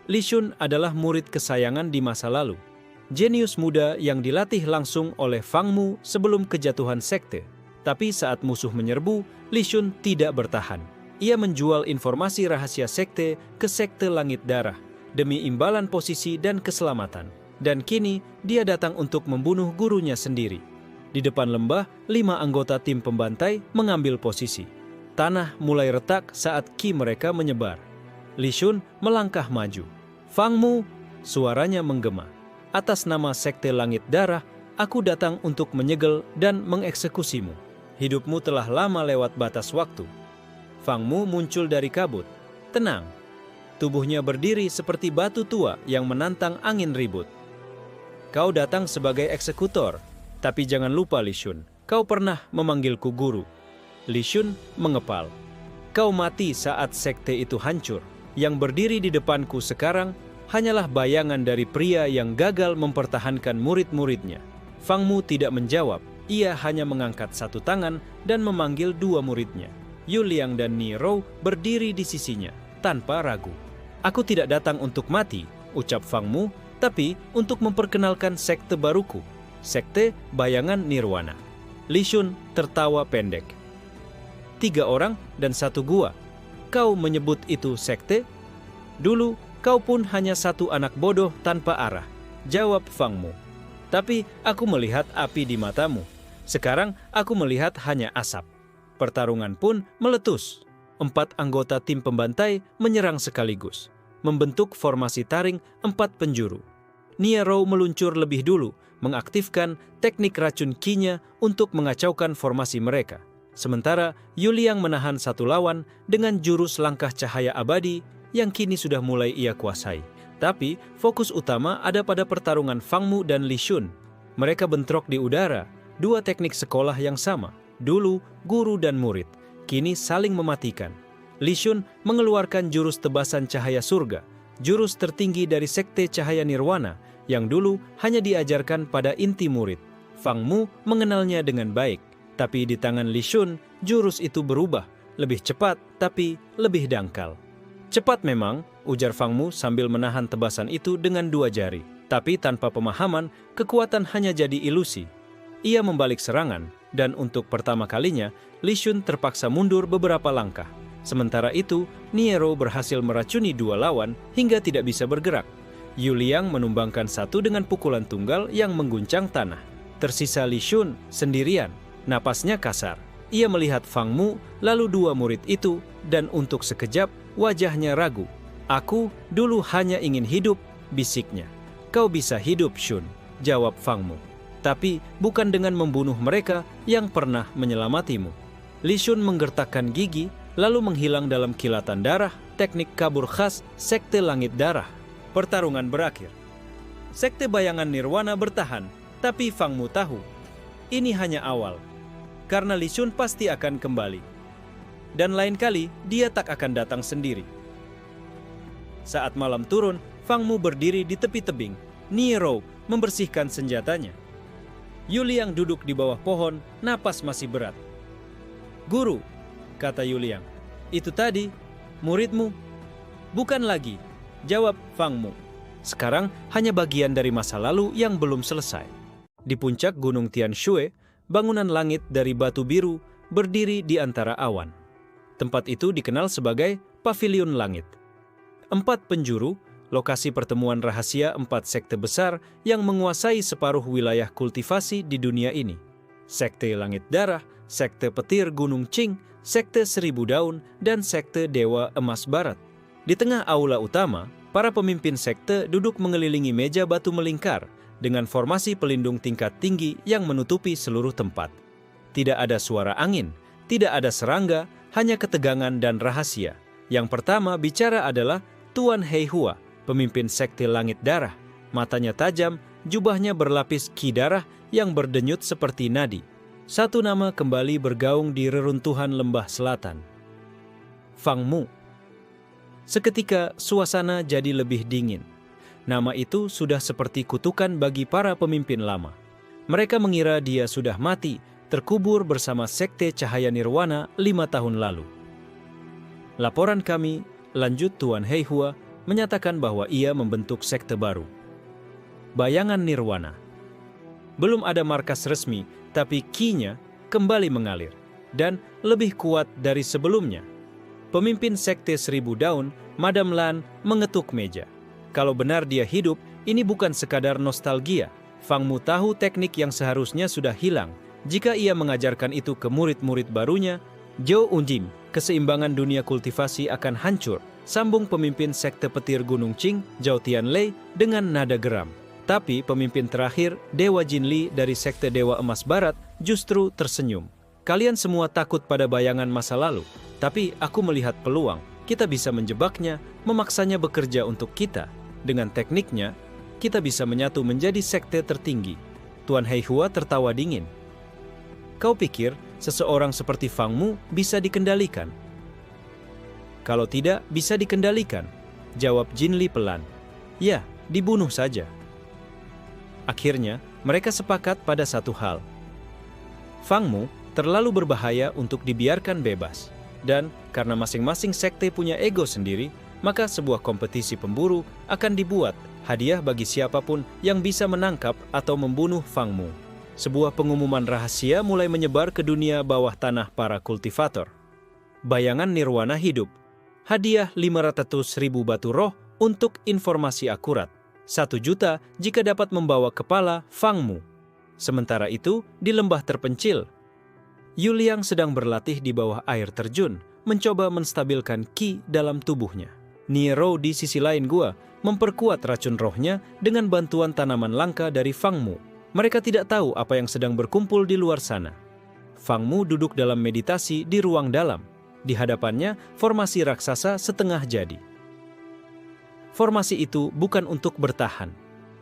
Li Shun adalah murid kesayangan di masa lalu, jenius muda yang dilatih langsung oleh Fang Mu sebelum kejatuhan sekte. Tapi saat musuh menyerbu, Li Shun tidak bertahan. Ia menjual informasi rahasia sekte ke sekte Langit Darah demi imbalan posisi dan keselamatan. Dan kini dia datang untuk membunuh gurunya sendiri. Di depan lembah, 5 anggota tim pembantai mengambil posisi. Tanah mulai retak saat ki mereka menyebar. Li Shun melangkah maju. "Fang Mu," suaranya menggema. "Atas nama Sekte Langit Darah, aku datang untuk menyegel dan mengeksekusimu. Hidupmu telah lama lewat batas waktu." Fang Mu muncul dari kabut. Tenang. Tubuhnya berdiri seperti batu tua yang menantang angin ribut. "Kau datang sebagai eksekutor, tapi jangan lupa Li Shun, kau pernah memanggilku guru." Li Shun mengepal. "Kau mati saat sekte itu hancur. Yang berdiri di depanku sekarang hanyalah bayangan dari pria yang gagal mempertahankan murid-muridnya." Fang Mu tidak menjawab. Ia hanya mengangkat satu tangan dan memanggil 2 muridnya. Yu Liang dan Ni Rou berdiri di sisinya, tanpa ragu. "Aku tidak datang untuk mati," ucap Fang Mu, "tapi untuk memperkenalkan sekte baruku, Sekte Bayangan Nirwana." Li Shun tertawa pendek. 3 orang dan 1 gua. Kau menyebut itu sekte? Dulu kau pun hanya satu anak bodoh tanpa arah, jawab Fang Mu. Tapi aku melihat api di matamu. Sekarang aku melihat hanya asap. Pertarungan pun meletus. 4 anggota tim pembantai menyerang sekaligus, membentuk formasi taring 4 penjuru. Ni Rou meluncur lebih dulu, mengaktifkan teknik racun kinya untuk mengacaukan formasi mereka. Sementara Yu Liang menahan satu lawan dengan jurus langkah cahaya abadi yang kini sudah mulai ia kuasai. Tapi fokus utama ada pada pertarungan Fang Mu dan Li Shun. Mereka bentrok di udara, 2 teknik sekolah yang sama. Dulu guru dan murid, kini saling mematikan. Li Shun mengeluarkan jurus tebasan cahaya surga, jurus tertinggi dari Sekte Cahaya Nirwana yang dulu hanya diajarkan pada inti murid. Fang Mu mengenalnya dengan baik, tapi di tangan Li Shun, jurus itu berubah, lebih cepat tapi lebih dangkal. "Cepat memang," ujar Fang Mu sambil menahan tebasan itu dengan 2 jari. Tapi tanpa pemahaman, kekuatan hanya jadi ilusi. Ia membalik serangan, dan untuk pertama kalinya, Li Shun terpaksa mundur beberapa langkah. Sementara itu, Ni Rou berhasil meracuni 2 lawan hingga tidak bisa bergerak. Yu Liang menumbangkan 1 dengan pukulan tunggal yang mengguncang tanah. Tersisa Li Shun sendirian. Napasnya kasar. Ia melihat Fang Mu, lalu 2 murid itu, dan untuk sekejap wajahnya ragu. "Aku dulu hanya ingin hidup," bisiknya. "Kau bisa hidup, Shun," jawab Fang Mu. "Tapi bukan dengan membunuh mereka yang pernah menyelamatimu." Li Shun menggertakkan gigi, lalu menghilang dalam kilatan darah, teknik kabur khas Sekte Langit Darah. Pertarungan berakhir. Sekte Bayangan Nirwana bertahan, tapi Fang Mu tahu, ini hanya awal. Karena Li Shun pasti akan kembali. Dan lain kali, dia tak akan datang sendiri. Saat malam turun, Fang Mu berdiri di tepi tebing. Ni Rou membersihkan senjatanya. Yu Liang duduk di bawah pohon, napas masih berat. "Guru," kata Yu Liang, "itu tadi muridmu?" "Bukan lagi," jawab Fang Mu. "Sekarang hanya bagian dari masa lalu yang belum selesai." Di puncak Gunung Tian Shui, bangunan langit dari batu biru berdiri di antara awan. Tempat itu dikenal sebagai Paviliun Langit. 4 penjuru, lokasi pertemuan rahasia 4 sekte besar yang menguasai separuh wilayah kultivasi di dunia ini. Sekte Langit Darah, Sekte Petir Gunung Qing, Sekte Seribu Daun, dan Sekte Dewa Emas Barat. Di tengah aula utama, para pemimpin sekte duduk mengelilingi meja batu melingkar dengan formasi pelindung tingkat tinggi yang menutupi seluruh tempat. Tidak ada suara angin, tidak ada serangga, hanya ketegangan dan rahasia. Yang pertama bicara adalah Tuan Heihua, pemimpin Sekte Langit Darah. Matanya tajam, jubahnya berlapis ki darah yang berdenyut seperti nadi. Satu nama kembali bergaung di reruntuhan lembah selatan. Fang Mu. Seketika suasana jadi lebih dingin. Nama itu sudah seperti kutukan bagi para pemimpin lama. Mereka mengira dia sudah mati, terkubur bersama Sekte Cahaya Nirwana 5 tahun lalu. "Laporan kami," lanjut Tuan Heihua, menyatakan bahwa ia membentuk sekte baru. Bayangan Nirwana. Belum ada markas resmi, tapi ki-nya kembali mengalir, dan lebih kuat dari sebelumnya. Pemimpin Sekte Seribu Daun, Madam Lan, mengetuk meja. Kalau benar dia hidup, ini bukan sekadar nostalgia. Fang Mu tahu teknik yang seharusnya sudah hilang. Jika ia mengajarkan itu ke murid-murid barunya, Zhou Unjim, keseimbangan dunia kultivasi akan hancur, sambung pemimpin Sekte Petir Gunung Qing, Zhao Tianlei, dengan nada geram. Tapi pemimpin terakhir, Dewa Jinli dari Sekte Dewa Emas Barat, justru tersenyum. Kalian semua takut pada bayangan masa lalu, tapi aku melihat peluang. Kita bisa menjebaknya, memaksanya bekerja untuk kita. Dengan tekniknya, kita bisa menyatu menjadi sekte tertinggi. Tuan Heihua tertawa dingin. Kau pikir seseorang seperti Fang Mu bisa dikendalikan? Kalau tidak bisa dikendalikan, jawab Jinli pelan. Ya, dibunuh saja. Akhirnya, mereka sepakat pada satu hal. Fang Mu terlalu berbahaya untuk dibiarkan bebas. Dan karena masing-masing sekte punya ego sendiri, maka sebuah kompetisi pemburu akan dibuat, hadiah bagi siapapun yang bisa menangkap atau membunuh Fang Mu. Sebuah pengumuman rahasia mulai menyebar ke dunia bawah tanah para kultivator. Bayangan nirwana hidup. Hadiah 500.000 batu roh untuk informasi akurat. 1 juta jika dapat membawa kepala Fang Mu. Sementara itu, di lembah terpencil, Yu Liang sedang berlatih di bawah air terjun, mencoba menstabilkan ki dalam tubuhnya. Niro di sisi lain gua memperkuat racun rohnya dengan bantuan tanaman langka dari Fang Mu. Mereka tidak tahu apa yang sedang berkumpul di luar sana. Fang Mu duduk dalam meditasi di ruang dalam. Di hadapannya, formasi raksasa setengah jadi. Formasi itu bukan untuk bertahan,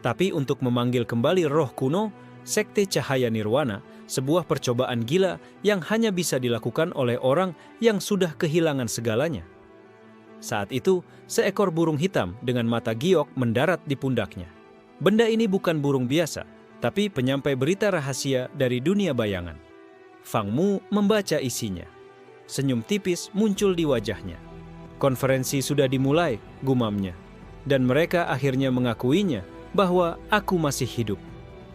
tapi untuk memanggil kembali roh kuno, Sekte Cahaya Nirwana, sebuah percobaan gila yang hanya bisa dilakukan oleh orang yang sudah kehilangan segalanya. Saat itu, seekor burung hitam dengan mata giok mendarat di pundaknya. Benda ini bukan burung biasa, tapi penyampai berita rahasia dari dunia bayangan. Fang Mu membaca isinya. Senyum tipis muncul di wajahnya. Konferensi sudah dimulai, gumamnya. Dan mereka akhirnya mengakuinya bahwa aku masih hidup.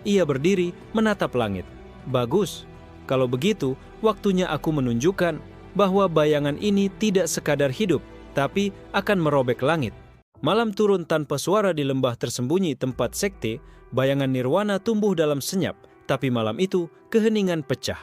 Ia berdiri menatap langit. Bagus, kalau begitu waktunya aku menunjukkan bahwa bayangan ini tidak sekadar hidup, tapi akan merobek langit. Malam turun tanpa suara di lembah tersembunyi tempat sekte, bayangan nirwana tumbuh dalam senyap, tapi malam itu keheningan pecah.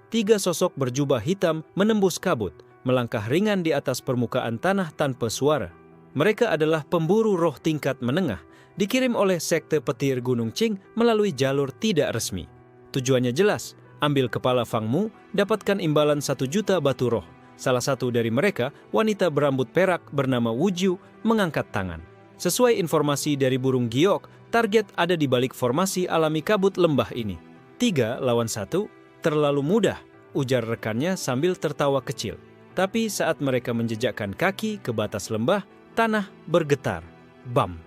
3 sosok berjubah hitam menembus kabut, melangkah ringan di atas permukaan tanah tanpa suara. Mereka adalah pemburu roh tingkat menengah, dikirim oleh Sekte Petir Gunung Qing melalui jalur tidak resmi. Tujuannya jelas, ambil kepala Fang Mu, dapatkan imbalan 1 juta batu roh. Salah satu dari mereka, wanita berambut perak bernama Wu Jiu, mengangkat tangan. Sesuai informasi dari burung giok, target ada di balik formasi alami kabut lembah ini. 3 lawan 1, terlalu mudah, ujar rekannya sambil tertawa kecil. Tapi saat mereka menjejakkan kaki ke batas lembah, tanah bergetar. Bam!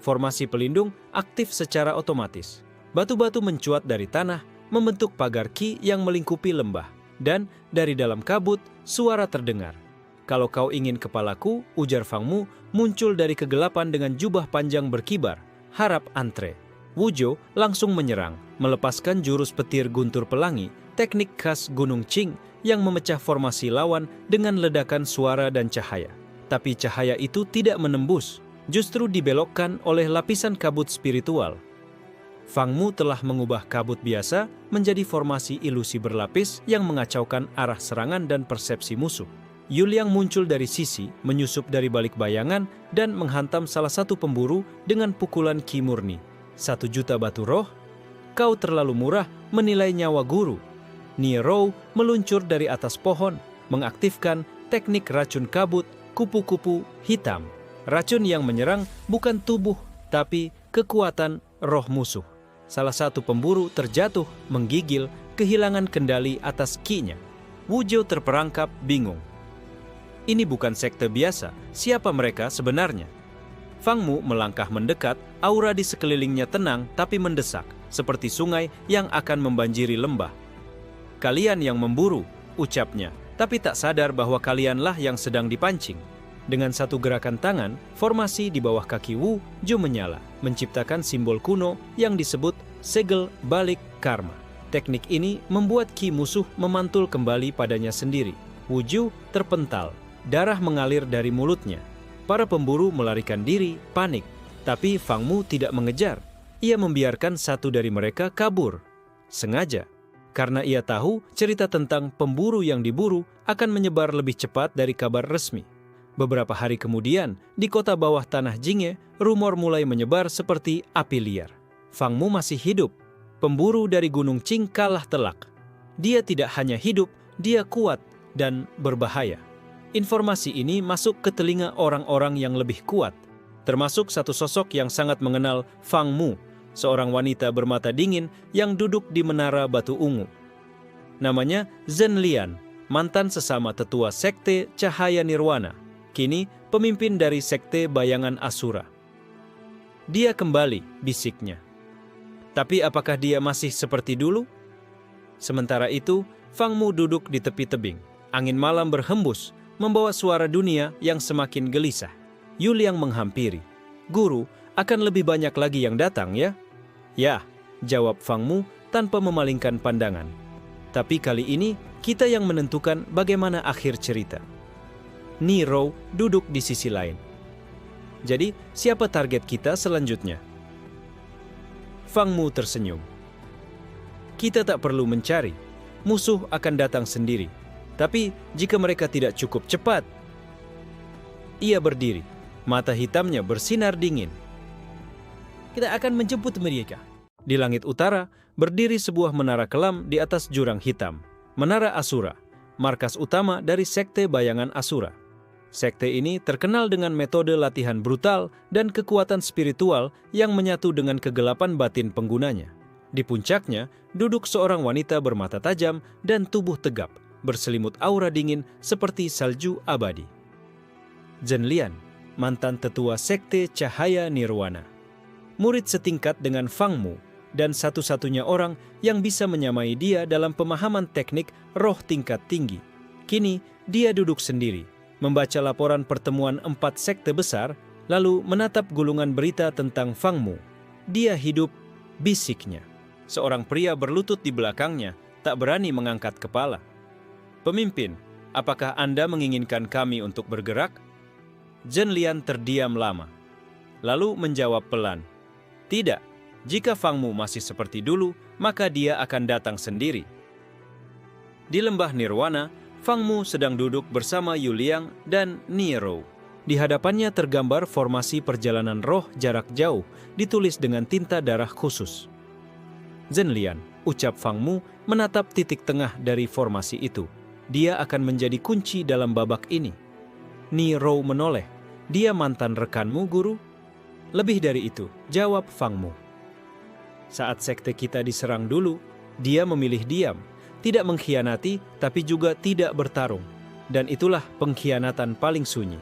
Formasi pelindung aktif secara otomatis. Batu-batu mencuat dari tanah, membentuk pagar ki yang melingkupi lembah. Dan dari dalam kabut, suara terdengar. Kalau kau ingin kepalaku, ujar Fang Mu, muncul dari kegelapan dengan jubah panjang berkibar. Harap antre. Wu Jiu langsung menyerang, melepaskan jurus petir guntur pelangi, teknik khas Gunung Qing yang memecah formasi lawan dengan ledakan suara dan cahaya. Tapi cahaya itu tidak menembus, justru dibelokkan oleh lapisan kabut spiritual. Fang Mu telah mengubah kabut biasa menjadi formasi ilusi berlapis yang mengacaukan arah serangan dan persepsi musuh. Yu Liang muncul dari sisi, menyusup dari balik bayangan, dan menghantam salah satu pemburu dengan pukulan ki murni. 1 juta batu roh? Kau terlalu murah menilai nyawa guru. Niro meluncur dari atas pohon, mengaktifkan teknik racun kabut, kupu-kupu hitam. Racun yang menyerang bukan tubuh, tapi kekuatan roh musuh. Salah satu pemburu terjatuh, menggigil, kehilangan kendali atas ki-nya. Wu Jiu terperangkap, bingung. Ini bukan sekte biasa, siapa mereka sebenarnya? Fang Mu melangkah mendekat, aura di sekelilingnya tenang tapi mendesak, seperti sungai yang akan membanjiri lembah. Kalian yang memburu, ucapnya, tapi tak sadar bahwa kalianlah yang sedang dipancing. Dengan satu gerakan tangan, formasi di bawah kaki Wu Jiu menyala, menciptakan simbol kuno yang disebut segel balik karma. Teknik ini membuat ki musuh memantul kembali padanya sendiri. Wu Jiu terpental, darah mengalir dari mulutnya. Para pemburu melarikan diri, panik. Tapi Fang Mu tidak mengejar. Ia membiarkan satu dari mereka kabur. Sengaja. Karena ia tahu cerita tentang pemburu yang diburu akan menyebar lebih cepat dari kabar resmi. Beberapa hari kemudian, di kota bawah tanah Jingye, rumor mulai menyebar seperti api liar. Fang Mu masih hidup. Pemburu dari Gunung Qing kalah telak. Dia tidak hanya hidup, dia kuat dan berbahaya. Informasi ini masuk ke telinga orang-orang yang lebih kuat, termasuk satu sosok yang sangat mengenal Fang Mu, seorang wanita bermata dingin yang duduk di menara batu ungu. Namanya Zhen Lian, mantan sesama tetua sekte Cahaya Nirwana, kini pemimpin dari sekte Bayangan Asura. Dia kembali, bisiknya. Tapi apakah dia masih seperti dulu? Sementara itu, Fang Mu duduk di tepi tebing. Angin malam berhembus, membawa suara dunia yang semakin gelisah. Yu Liang menghampiri. Guru, akan lebih banyak lagi yang datang ya? Ya, jawab Fang Mu tanpa memalingkan pandangan. Tapi kali ini, kita yang menentukan bagaimana akhir cerita. Ni Rou duduk di sisi lain. Jadi, siapa target kita selanjutnya? Fang Mu tersenyum. Kita tak perlu mencari. Musuh akan datang sendiri. Tapi jika mereka tidak cukup cepat, ia berdiri. Mata hitamnya bersinar dingin. Kita akan menjemput mereka. Di langit utara, berdiri sebuah menara kelam di atas jurang hitam. Menara Asura, markas utama dari sekte Bayangan Asura. Sekte ini terkenal dengan metode latihan brutal dan kekuatan spiritual yang menyatu dengan kegelapan batin penggunanya. Di puncaknya, duduk seorang wanita bermata tajam dan tubuh tegap, berselimut aura dingin seperti salju abadi. Zhen Lian, mantan tetua sekte Cahaya Nirwana. Murid setingkat dengan Fang Mu, dan satu-satunya orang yang bisa menyamai dia dalam pemahaman teknik roh tingkat tinggi. Kini, dia duduk sendiri, membaca laporan pertemuan 4 sekte besar, lalu menatap gulungan berita tentang Fang Mu. Dia hidup, bisiknya. Seorang pria berlutut di belakangnya, tak berani mengangkat kepala. Pemimpin, apakah Anda menginginkan kami untuk bergerak? Zhen Lian terdiam lama, lalu menjawab pelan. Tidak, jika Fang Mu masih seperti dulu, maka dia akan datang sendiri. Di lembah Nirwana, Fang Mu sedang duduk bersama Yu Liang dan Ni Rou. Di hadapannya tergambar formasi perjalanan roh jarak jauh, ditulis dengan tinta darah khusus. Zhen Lian, ucap Fang Mu menatap titik tengah dari formasi itu. Dia akan menjadi kunci dalam babak ini. Ni Rou menoleh. Dia mantan rekanmu, guru? Lebih dari itu, jawab Fang Mu. Saat sekte kita diserang dulu, dia memilih diam. Tidak mengkhianati, tapi juga tidak bertarung. Dan itulah pengkhianatan paling sunyi.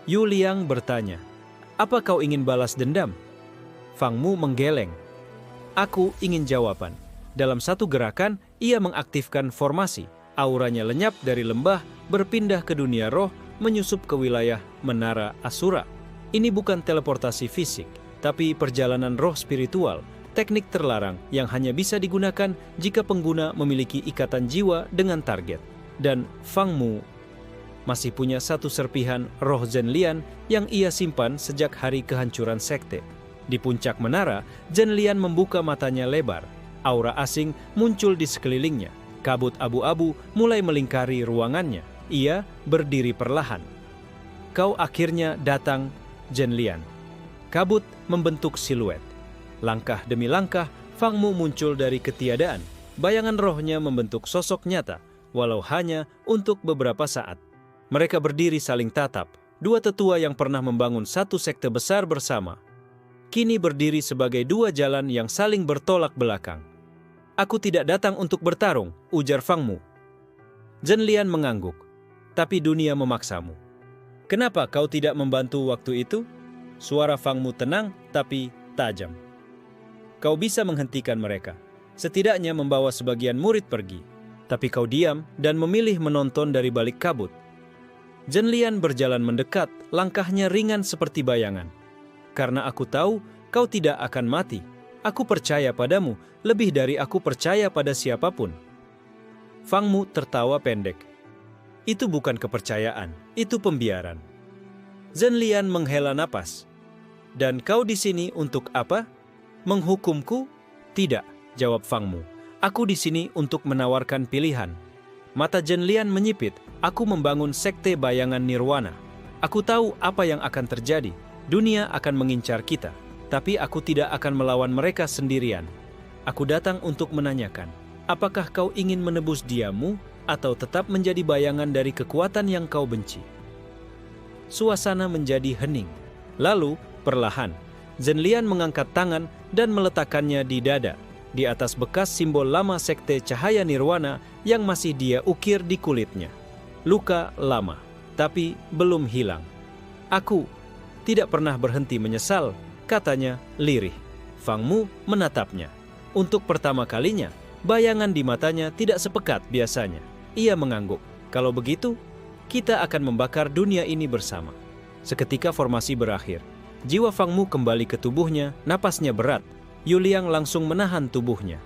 Yu Liang bertanya, apa kau ingin balas dendam? Fang Mu menggeleng. Aku ingin jawaban. Dalam satu gerakan, ia mengaktifkan formasi. Auranya lenyap dari lembah, berpindah ke dunia roh, menyusup ke wilayah Menara Asura. Ini bukan teleportasi fisik, tapi perjalanan roh spiritual, teknik terlarang yang hanya bisa digunakan jika pengguna memiliki ikatan jiwa dengan target. Dan Fang Mu masih punya satu serpihan roh Zhen Lian yang ia simpan sejak hari kehancuran sekte. Di puncak menara, Zhen Lian membuka matanya lebar. Aura asing muncul di sekelilingnya. Kabut abu-abu mulai melingkari ruangannya. Ia berdiri perlahan. Kau akhirnya datang, Zhen Lian. Kabut membentuk siluet. Langkah demi langkah, Fang Mu muncul dari ketiadaan. Bayangan rohnya membentuk sosok nyata, walau hanya untuk beberapa saat. Mereka berdiri saling tatap. Dua tetua yang pernah membangun satu sekte besar bersama, kini berdiri sebagai dua jalan yang saling bertolak belakang. Aku tidak datang untuk bertarung, ujar Fang Mu. Zhen Lian mengangguk. Tapi dunia memaksamu. Kenapa kau tidak membantu waktu itu? Suara Fang Mu tenang tapi tajam. Kau bisa menghentikan mereka, setidaknya membawa sebagian murid pergi. Tapi kau diam dan memilih menonton dari balik kabut. Zhen Lian berjalan mendekat, langkahnya ringan seperti bayangan. Karena aku tahu kau tidak akan mati. Aku percaya padamu, lebih dari aku percaya pada siapapun. Fang Mu tertawa pendek. Itu bukan kepercayaan, Itu pembiaran. Zhenlian menghela napas. Dan kau di sini untuk apa? Menghukumku? Tidak, jawab Fang Mu. Aku di sini untuk menawarkan pilihan. Mata Zhenlian menyipit. Aku membangun sekte bayangan nirwana. Aku tahu apa yang akan terjadi. Dunia akan mengincar kita. Tapi aku tidak akan melawan mereka sendirian. Aku datang untuk menanyakan, apakah kau ingin menebus diammu atau tetap menjadi bayangan dari kekuatan yang kau benci? Suasana menjadi hening. Lalu, perlahan, Zhenlian mengangkat tangan dan meletakkannya di dada, di atas bekas simbol lama sekte cahaya nirwana yang masih dia ukir di kulitnya. Luka lama, tapi belum hilang. Aku tidak pernah berhenti menyesal, katanya lirih. Fang Mu menatapnya. Untuk pertama kalinya, bayangan di matanya tidak sepekat biasanya. Ia mengangguk. Kalau begitu, kita akan membakar dunia ini bersama. Seketika formasi berakhir. Jiwa Fang Mu kembali ke tubuhnya, napasnya berat. Yuliang langsung menahan tubuhnya.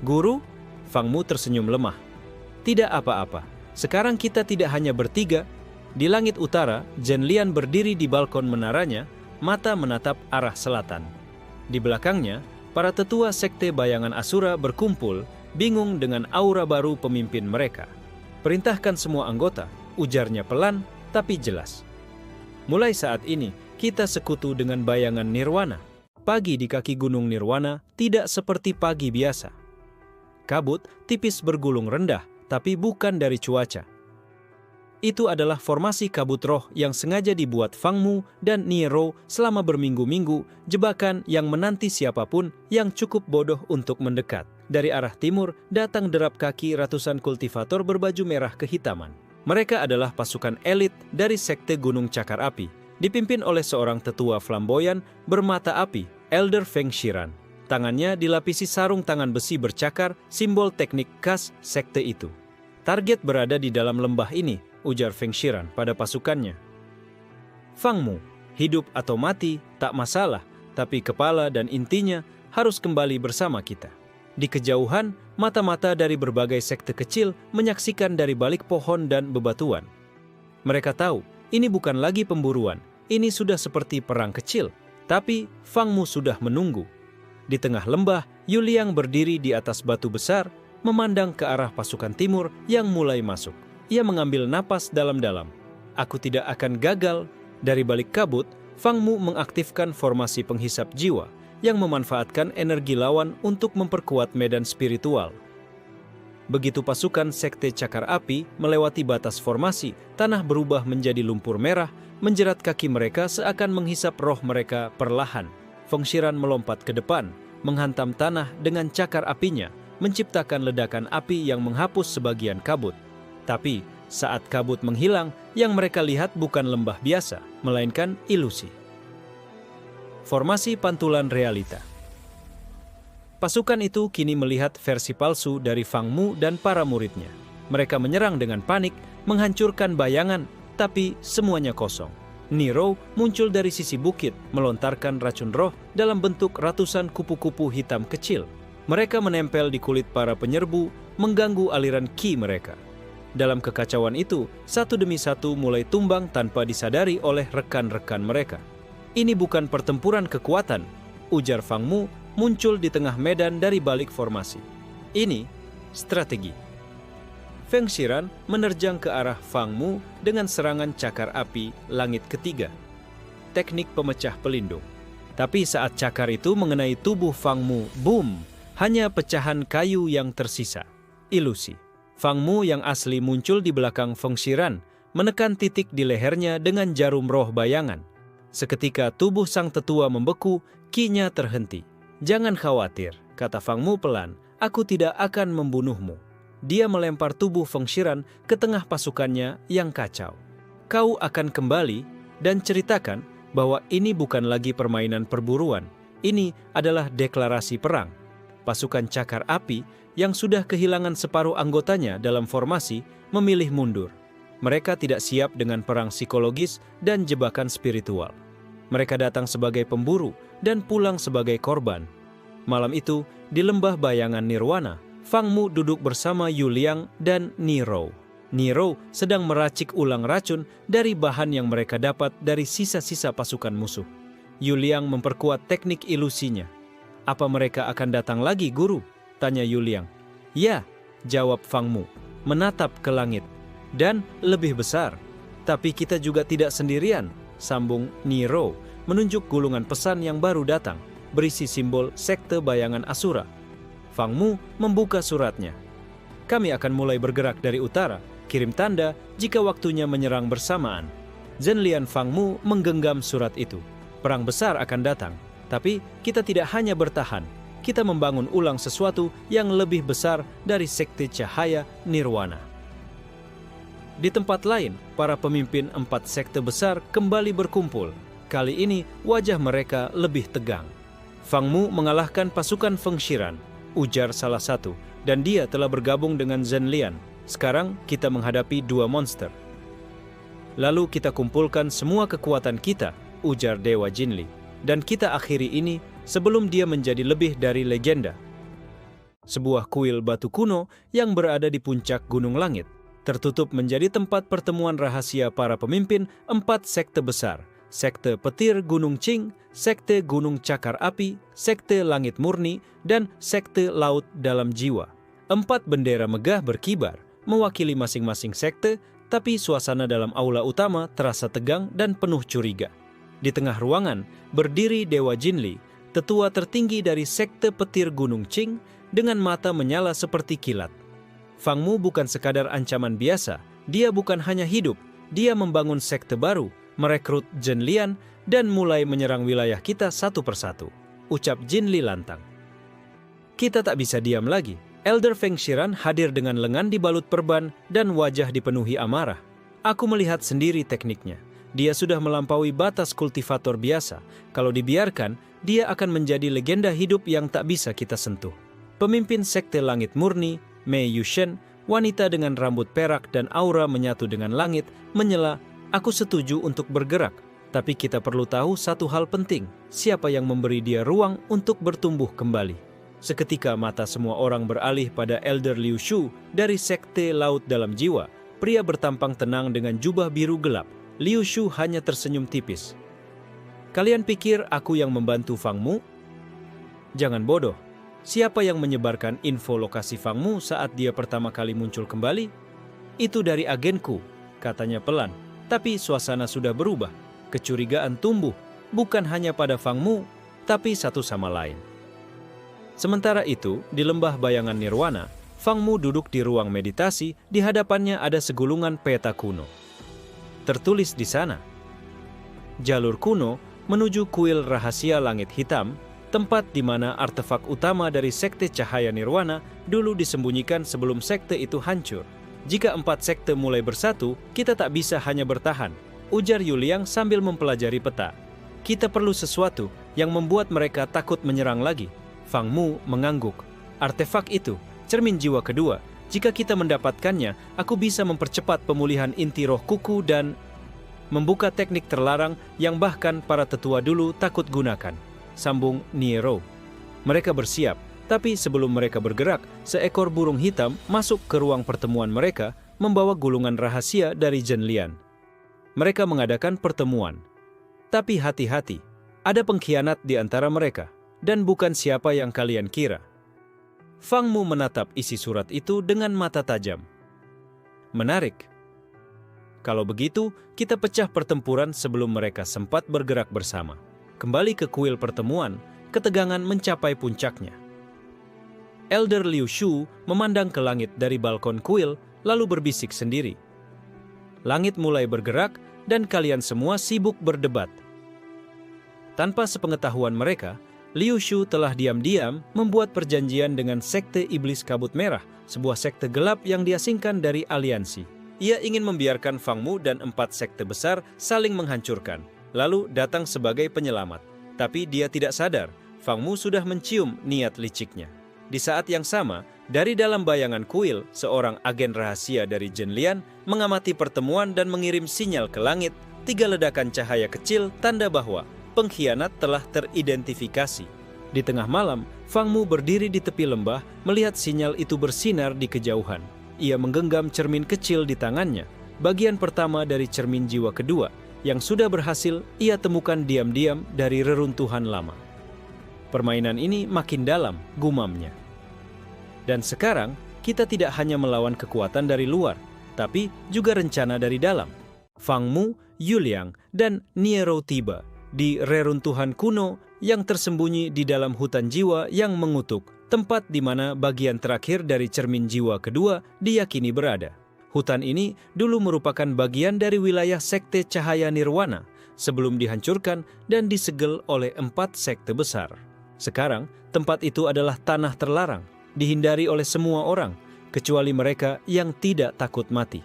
Guru? Fang Mu tersenyum lemah. Tidak apa-apa. Sekarang kita tidak hanya bertiga. Di langit utara, Zhenlian berdiri di balkon menaranya, mata menatap arah selatan. Di belakangnya, para tetua sekte bayangan Asura berkumpul, bingung dengan aura baru pemimpin mereka. Perintahkan semua anggota, ujarnya pelan tapi jelas. Mulai saat ini, kita sekutu dengan bayangan nirwana. Pagi di kaki gunung nirwana tidak seperti pagi biasa. Kabut tipis bergulung rendah, tapi bukan dari cuaca. Itu adalah formasi kabut roh yang sengaja dibuat Fang Mu dan Niro selama berminggu-minggu, jebakan yang menanti siapapun yang cukup bodoh untuk mendekat. Dari arah timur, datang derap kaki ratusan kultivator berbaju merah kehitaman. Mereka adalah pasukan elit dari sekte Gunung Cakar Api, dipimpin oleh seorang tetua flamboyan bermata api, Elder Feng Shiran. Tangannya dilapisi sarung tangan besi bercakar, simbol teknik khas sekte itu. Target berada di dalam lembah ini, ujar Feng Shiran pada pasukannya. Fang Mu, hidup atau mati tak masalah, tapi kepala dan intinya harus kembali bersama kita. Di kejauhan, mata-mata dari berbagai sekte kecil menyaksikan dari balik pohon dan bebatuan. Mereka tahu, ini bukan lagi pemburuan, ini sudah seperti perang kecil, tapi Fang Mu sudah menunggu. Di tengah lembah, Yuliang berdiri di atas batu besar, memandang ke arah pasukan timur yang mulai masuk. Ia mengambil napas dalam-dalam. Aku tidak akan gagal. Dari balik kabut, Fang Mu mengaktifkan formasi penghisap jiwa yang memanfaatkan energi lawan untuk memperkuat medan spiritual. Begitu pasukan sekte Cakar Api melewati batas formasi, tanah berubah menjadi lumpur merah, menjerat kaki mereka seakan menghisap roh mereka perlahan. Feng Shiran melompat ke depan, menghantam tanah dengan cakar apinya, menciptakan ledakan api yang menghapus sebagian kabut. Tapi saat kabut menghilang, yang mereka lihat bukan lembah biasa, melainkan ilusi. Formasi pantulan realita. Pasukan itu kini melihat versi palsu dari Fang Mu dan para muridnya. Mereka menyerang dengan panik, menghancurkan bayangan, tapi semuanya kosong. Niro muncul dari sisi bukit, melontarkan racun roh dalam bentuk ratusan kupu-kupu hitam kecil. Mereka menempel di kulit para penyerbu, mengganggu aliran ki mereka. Dalam kekacauan itu, satu demi satu mulai tumbang tanpa disadari oleh rekan-rekan mereka. Ini bukan pertempuran kekuatan, ujar Fang Mu muncul di tengah medan dari balik formasi. Ini strategi. Feng Shiran menerjang ke arah Fang Mu dengan serangan cakar api langit ketiga. Teknik pemecah pelindung. Tapi saat cakar itu mengenai tubuh Fang Mu, boom! Hanya pecahan kayu yang tersisa. Ilusi. Fang Mu yang asli muncul di belakang Feng Shiran, menekan titik di lehernya dengan jarum roh bayangan. Seketika tubuh sang tetua membeku, ki-nya terhenti. Jangan khawatir, kata Fang Mu pelan, aku tidak akan membunuhmu. Dia melempar tubuh Feng Shiran ke tengah pasukannya yang kacau. Kau akan kembali dan ceritakan bahwa ini bukan lagi permainan perburuan. Ini adalah deklarasi perang. Pasukan Cakar Api yang sudah kehilangan separuh anggotanya dalam formasi memilih mundur. Mereka tidak siap dengan perang psikologis dan jebakan spiritual. Mereka datang sebagai pemburu dan pulang sebagai korban. Malam itu, di lembah bayangan Nirwana, Fang Mu duduk bersama Yuliang dan Niro. Nero sedang meracik ulang racun dari bahan yang mereka dapat dari sisa-sisa pasukan musuh. Yu Liang memperkuat teknik ilusinya. "Apa mereka akan datang lagi, Guru?" tanya Yu Liang. "Ya," jawab Fang Mu, menatap ke langit. "Dan lebih besar. Tapi kita juga tidak sendirian," sambung Nero, menunjuk gulungan pesan yang baru datang, berisi simbol sekte bayangan Asura. Fang Mu membuka suratnya. "Kami akan mulai bergerak dari utara. Kirim tanda jika waktunya menyerang bersamaan." Zhenlian Fang Mu menggenggam surat itu. "Perang besar akan datang, tapi kita tidak hanya bertahan. Kita membangun ulang sesuatu yang lebih besar dari sekte cahaya nirwana." Di tempat lain, para pemimpin 4 sekte besar kembali berkumpul. Kali ini wajah mereka lebih tegang. "Fang Mu mengalahkan pasukan Feng Shiran," ujar salah satu, "dan dia telah bergabung dengan Zhenlian. Sekarang kita menghadapi 2 monster." "Lalu kita kumpulkan semua kekuatan kita," ujar Dewa Jinli, "dan kita akhiri ini sebelum dia menjadi lebih dari legenda." Sebuah kuil batu kuno yang berada di puncak Gunung Langit, tertutup menjadi tempat pertemuan rahasia para pemimpin 4 sekte besar: Sekte Petir Gunung Qing, Sekte Gunung Cakar Api, Sekte Langit Murni, dan Sekte Laut Dalam Jiwa. 4 bendera megah berkibar, mewakili masing-masing sekte, tapi suasana dalam aula utama terasa tegang dan penuh curiga. Di tengah ruangan, berdiri Dewa Jinli, tetua tertinggi dari Sekte Petir Gunung Qing, dengan mata menyala seperti kilat. Fang Mu bukan sekadar ancaman biasa, dia bukan hanya hidup, dia membangun sekte baru, merekrut Zhenlian, dan mulai menyerang wilayah kita satu persatu, ucap Jinli lantang. "Kita tak bisa diam lagi." Elder Feng Shiran hadir dengan lengan dibalut perban dan wajah dipenuhi amarah. "Aku melihat sendiri tekniknya. Dia sudah melampaui batas kultivator biasa. Kalau dibiarkan, dia akan menjadi legenda hidup yang tak bisa kita sentuh." Pemimpin Sekte Langit Murni, Mei Yushen, wanita dengan rambut perak dan aura menyatu dengan langit, menyela, "Aku setuju untuk bergerak, tapi kita perlu tahu satu hal penting, siapa yang memberi dia ruang untuk bertumbuh kembali." Seketika mata semua orang beralih pada Elder Liu Shu dari Sekte Laut Dalam Jiwa, pria bertampang tenang dengan jubah biru gelap. Liu Shu hanya tersenyum tipis. "Kalian pikir aku yang membantu Fang Mu? Jangan bodoh. Siapa yang menyebarkan info lokasi Fang Mu saat dia pertama kali muncul kembali? Itu dari agenku," katanya pelan. Tapi suasana sudah berubah. Kecurigaan tumbuh, bukan hanya pada Fang Mu, tapi satu sama lain. Sementara itu, di lembah bayangan nirwana, Fang Mu duduk di ruang meditasi, di hadapannya ada segulungan peta kuno. Tertulis di sana, "Jalur kuno menuju kuil rahasia langit hitam, tempat di mana artefak utama dari sekte cahaya nirwana dulu disembunyikan sebelum sekte itu hancur. Jika 4 sekte mulai bersatu, kita tak bisa hanya bertahan," ujar Yu Liang sambil mempelajari peta. "Kita perlu sesuatu yang membuat mereka takut menyerang lagi." Fang Mu mengangguk. "Artefak itu, cermin jiwa kedua. Jika kita mendapatkannya, aku bisa mempercepat pemulihan inti roh kuku dan membuka teknik terlarang yang bahkan para tetua dulu takut gunakan," sambung Nero. Mereka bersiap, tapi sebelum mereka bergerak, seekor burung hitam masuk ke ruang pertemuan mereka, membawa gulungan rahasia dari Zhenlian. Mereka mengadakan pertemuan. Tapi hati-hati, ada pengkhianat di antara mereka. Dan bukan siapa yang kalian kira. Fang Mu menatap isi surat itu dengan mata tajam. "Menarik. Kalau begitu, kita pecah pertempuran sebelum mereka sempat bergerak bersama." Kembali ke kuil pertemuan, ketegangan mencapai puncaknya. Elder Liu Shu memandang ke langit dari balkon kuil, lalu berbisik sendiri. Langit mulai bergerak dan kalian semua sibuk berdebat. Tanpa sepengetahuan mereka, Liu Shu telah diam-diam membuat perjanjian dengan Sekte Iblis Kabut Merah, sebuah sekte gelap yang diasingkan dari aliansi. Ia ingin membiarkan Fang Mu dan 4 sekte besar saling menghancurkan, lalu datang sebagai penyelamat. Tapi dia tidak sadar, Fang Mu sudah mencium niat liciknya. Di saat yang sama, dari dalam bayangan kuil, seorang agen rahasia dari Zhenlian mengamati pertemuan dan mengirim sinyal ke langit, 3 ledakan cahaya kecil tanda bahwa pengkhianat telah teridentifikasi. Di tengah malam, Fang Mu berdiri di tepi lembah, melihat sinyal itu bersinar di kejauhan. ia menggenggam cermin kecil di tangannya, bagian pertama dari cermin jiwa kedua, yang sudah berhasil ia temukan diam-diam dari reruntuhan lama. Permainan ini makin dalam, gumamnya. Dan sekarang, kita tidak hanya melawan kekuatan dari luar, tapi juga rencana dari dalam. Fang Mu, Yuliang, dan Niero tiba di reruntuhan kuno yang tersembunyi di dalam hutan jiwa yang mengutuk, tempat di mana bagian terakhir dari cermin jiwa kedua diyakini berada. Hutan ini dulu merupakan bagian dari wilayah sekte cahaya nirwana sebelum dihancurkan dan disegel oleh 4 sekte besar. Sekarang, tempat itu adalah tanah terlarang, dihindari oleh semua orang, kecuali mereka yang tidak takut mati.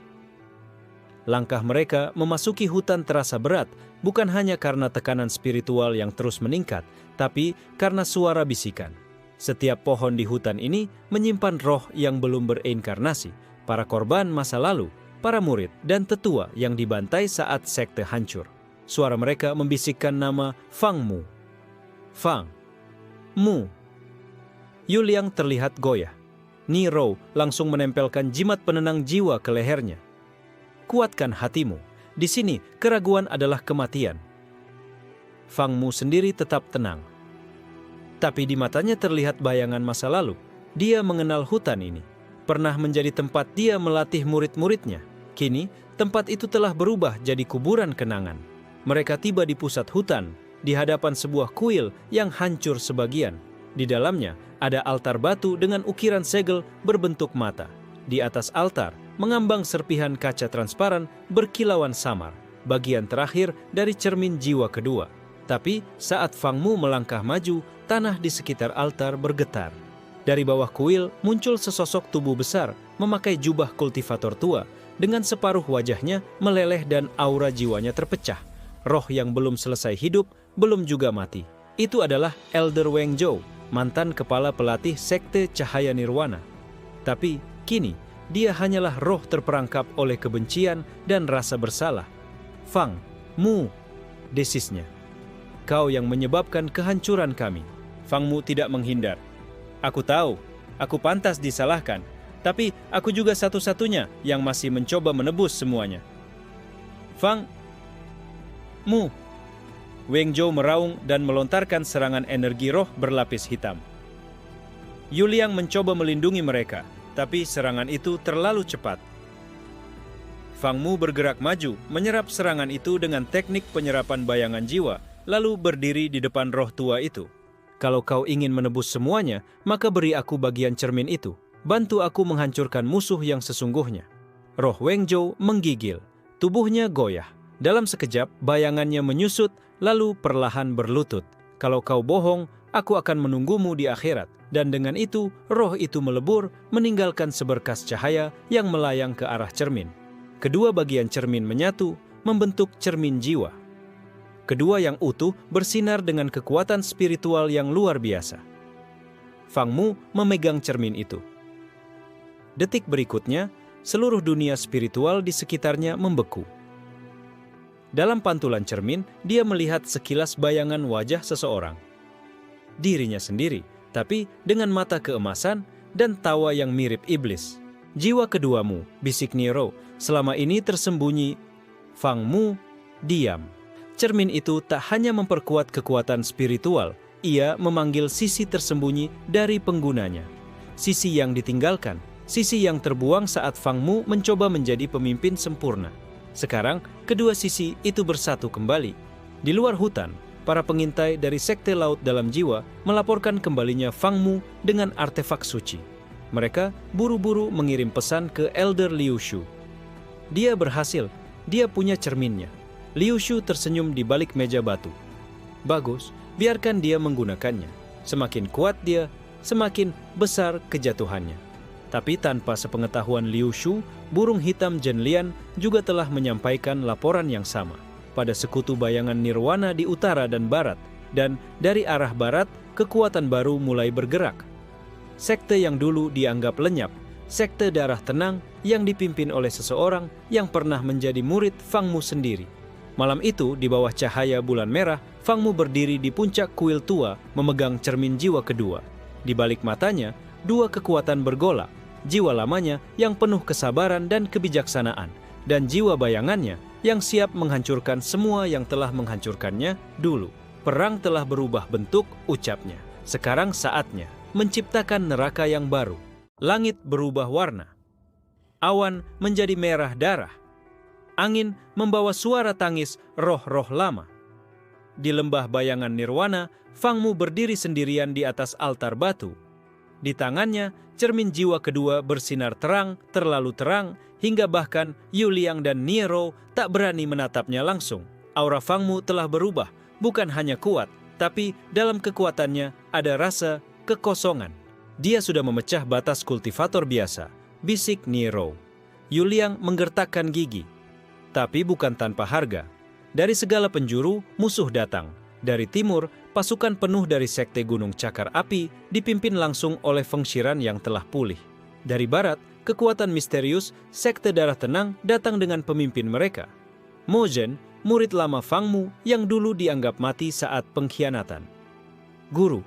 Langkah mereka memasuki hutan terasa berat, bukan hanya karena tekanan spiritual yang terus meningkat, tapi karena suara bisikan. Setiap pohon di hutan ini menyimpan roh yang belum bereinkarnasi, para korban masa lalu, para murid, dan tetua yang dibantai saat sekte hancur. Suara mereka membisikkan nama Fang Mu. Fang Mu. Yuliang terlihat goyah. Niro langsung menempelkan jimat penenang jiwa ke lehernya. Kuatkan hatimu. Di sini, keraguan adalah kematian. Fang Mu sendiri tetap tenang. Tapi di matanya terlihat bayangan masa lalu. Dia mengenal hutan ini. Pernah menjadi tempat dia melatih murid-muridnya. Kini, tempat itu telah berubah jadi kuburan kenangan. Mereka tiba di pusat hutan, di hadapan sebuah kuil yang hancur sebagian. Di dalamnya, ada altar batu dengan ukiran segel berbentuk mata. Di atas altar, mengambang serpihan kaca transparan berkilauan samar, bagian terakhir dari cermin jiwa kedua. Tapi saat Fang Mu melangkah maju, tanah di sekitar altar bergetar. Dari bawah kuil muncul sesosok tubuh besar memakai jubah kultivator tua, dengan separuh wajahnya meleleh dan aura jiwanya terpecah. Roh yang belum selesai hidup, belum juga mati. Itu adalah Elder Weng Zhou, mantan kepala pelatih sekte cahaya nirwana. Tapi kini, dia hanyalah roh terperangkap oleh kebencian dan rasa bersalah. Fang Mu, desisnya. Kau yang menyebabkan kehancuran kami. Fang Mu tidak menghindar. Aku tahu, aku pantas disalahkan, tapi aku juga satu-satunya yang masih mencoba menebus semuanya. Fang Mu. Weng Zhou meraung dan melontarkan serangan energi roh berlapis hitam. Yuliang mencoba melindungi mereka, tapi serangan itu terlalu cepat. Fang Mu bergerak maju, menyerap serangan itu dengan teknik penyerapan bayangan jiwa, lalu berdiri di depan roh tua itu. Kalau kau ingin menebus semuanya, maka beri aku bagian cermin itu. Bantu aku menghancurkan musuh yang sesungguhnya. Roh Weng Zhou menggigil, tubuhnya goyah. Dalam sekejap, bayangannya menyusut, lalu perlahan berlutut. Kalau kau bohong, aku akan menunggumu di akhirat. Dan dengan itu, roh itu melebur, meninggalkan seberkas cahaya yang melayang ke arah cermin. Kedua bagian cermin menyatu, membentuk cermin jiwa. Kedua yang utuh bersinar dengan kekuatan spiritual yang luar biasa. Fang Mu memegang cermin itu. Detik berikutnya, seluruh dunia spiritual di sekitarnya membeku. Dalam pantulan cermin, dia melihat sekilas bayangan wajah seseorang. Dirinya sendiri, tapi dengan mata keemasan dan tawa yang mirip iblis. Jiwa keduamu, bisik Niro, selama ini tersembunyi. Fang Mu diam. Cermin itu tak hanya memperkuat kekuatan spiritual, ia memanggil sisi tersembunyi dari penggunanya. Sisi yang ditinggalkan, sisi yang terbuang saat Fang Mu mencoba menjadi pemimpin sempurna. Sekarang, kedua sisi itu bersatu kembali. Di luar hutan, para pengintai dari Sekte Laut Dalam Jiwa melaporkan kembalinya Fang Mu dengan artefak suci. Mereka buru-buru mengirim pesan ke Elder Liu Shu. Dia berhasil, dia punya cerminnya. Liu Shu tersenyum di balik meja batu. Bagus, biarkan dia menggunakannya. Semakin kuat dia, semakin besar kejatuhannya. Tapi tanpa sepengetahuan Liu Shu, burung hitam Zhenlian juga telah menyampaikan laporan yang sama pada sekutu bayangan nirwana di utara dan barat, dan dari arah barat, kekuatan baru mulai bergerak. Sekte yang dulu dianggap lenyap, sekte darah tenang yang dipimpin oleh seseorang yang pernah menjadi murid Fang Mu sendiri. Malam itu, di bawah cahaya bulan merah, Fang Mu berdiri di puncak kuil tua, memegang cermin jiwa kedua. Di balik matanya, dua kekuatan bergolak. jiwa lamanya yang penuh kesabaran dan kebijaksanaan, dan jiwa bayangannya yang siap menghancurkan semua yang telah menghancurkannya dulu. Perang telah berubah bentuk, ucapnya. Sekarang saatnya menciptakan neraka yang baru. Langit berubah warna. Awan menjadi merah darah. Angin membawa suara tangis roh-roh lama. Di lembah bayangan nirwana, Fang Mu berdiri sendirian di atas altar batu. Di tangannya, cermin jiwa kedua bersinar terang, terlalu terang, hingga bahkan Yu Liang dan Nero tak berani menatapnya langsung. Aura Fang Mu telah berubah, bukan hanya kuat, tapi dalam kekuatannya ada rasa kekosongan. Dia sudah memecah batas kultivator biasa, bisik Nero. Yu Liang menggertakkan gigi, tapi bukan tanpa harga. Dari segala penjuru, musuh datang. Dari timur, pasukan penuh dari Sekte Gunung Cakar Api dipimpin langsung oleh Feng Shiran yang telah pulih. Dari barat, kekuatan misterius Sekte Darah Tenang datang dengan pemimpin mereka. Mo Zhen, murid lama Fang Mu yang dulu dianggap mati saat pengkhianatan. Guru,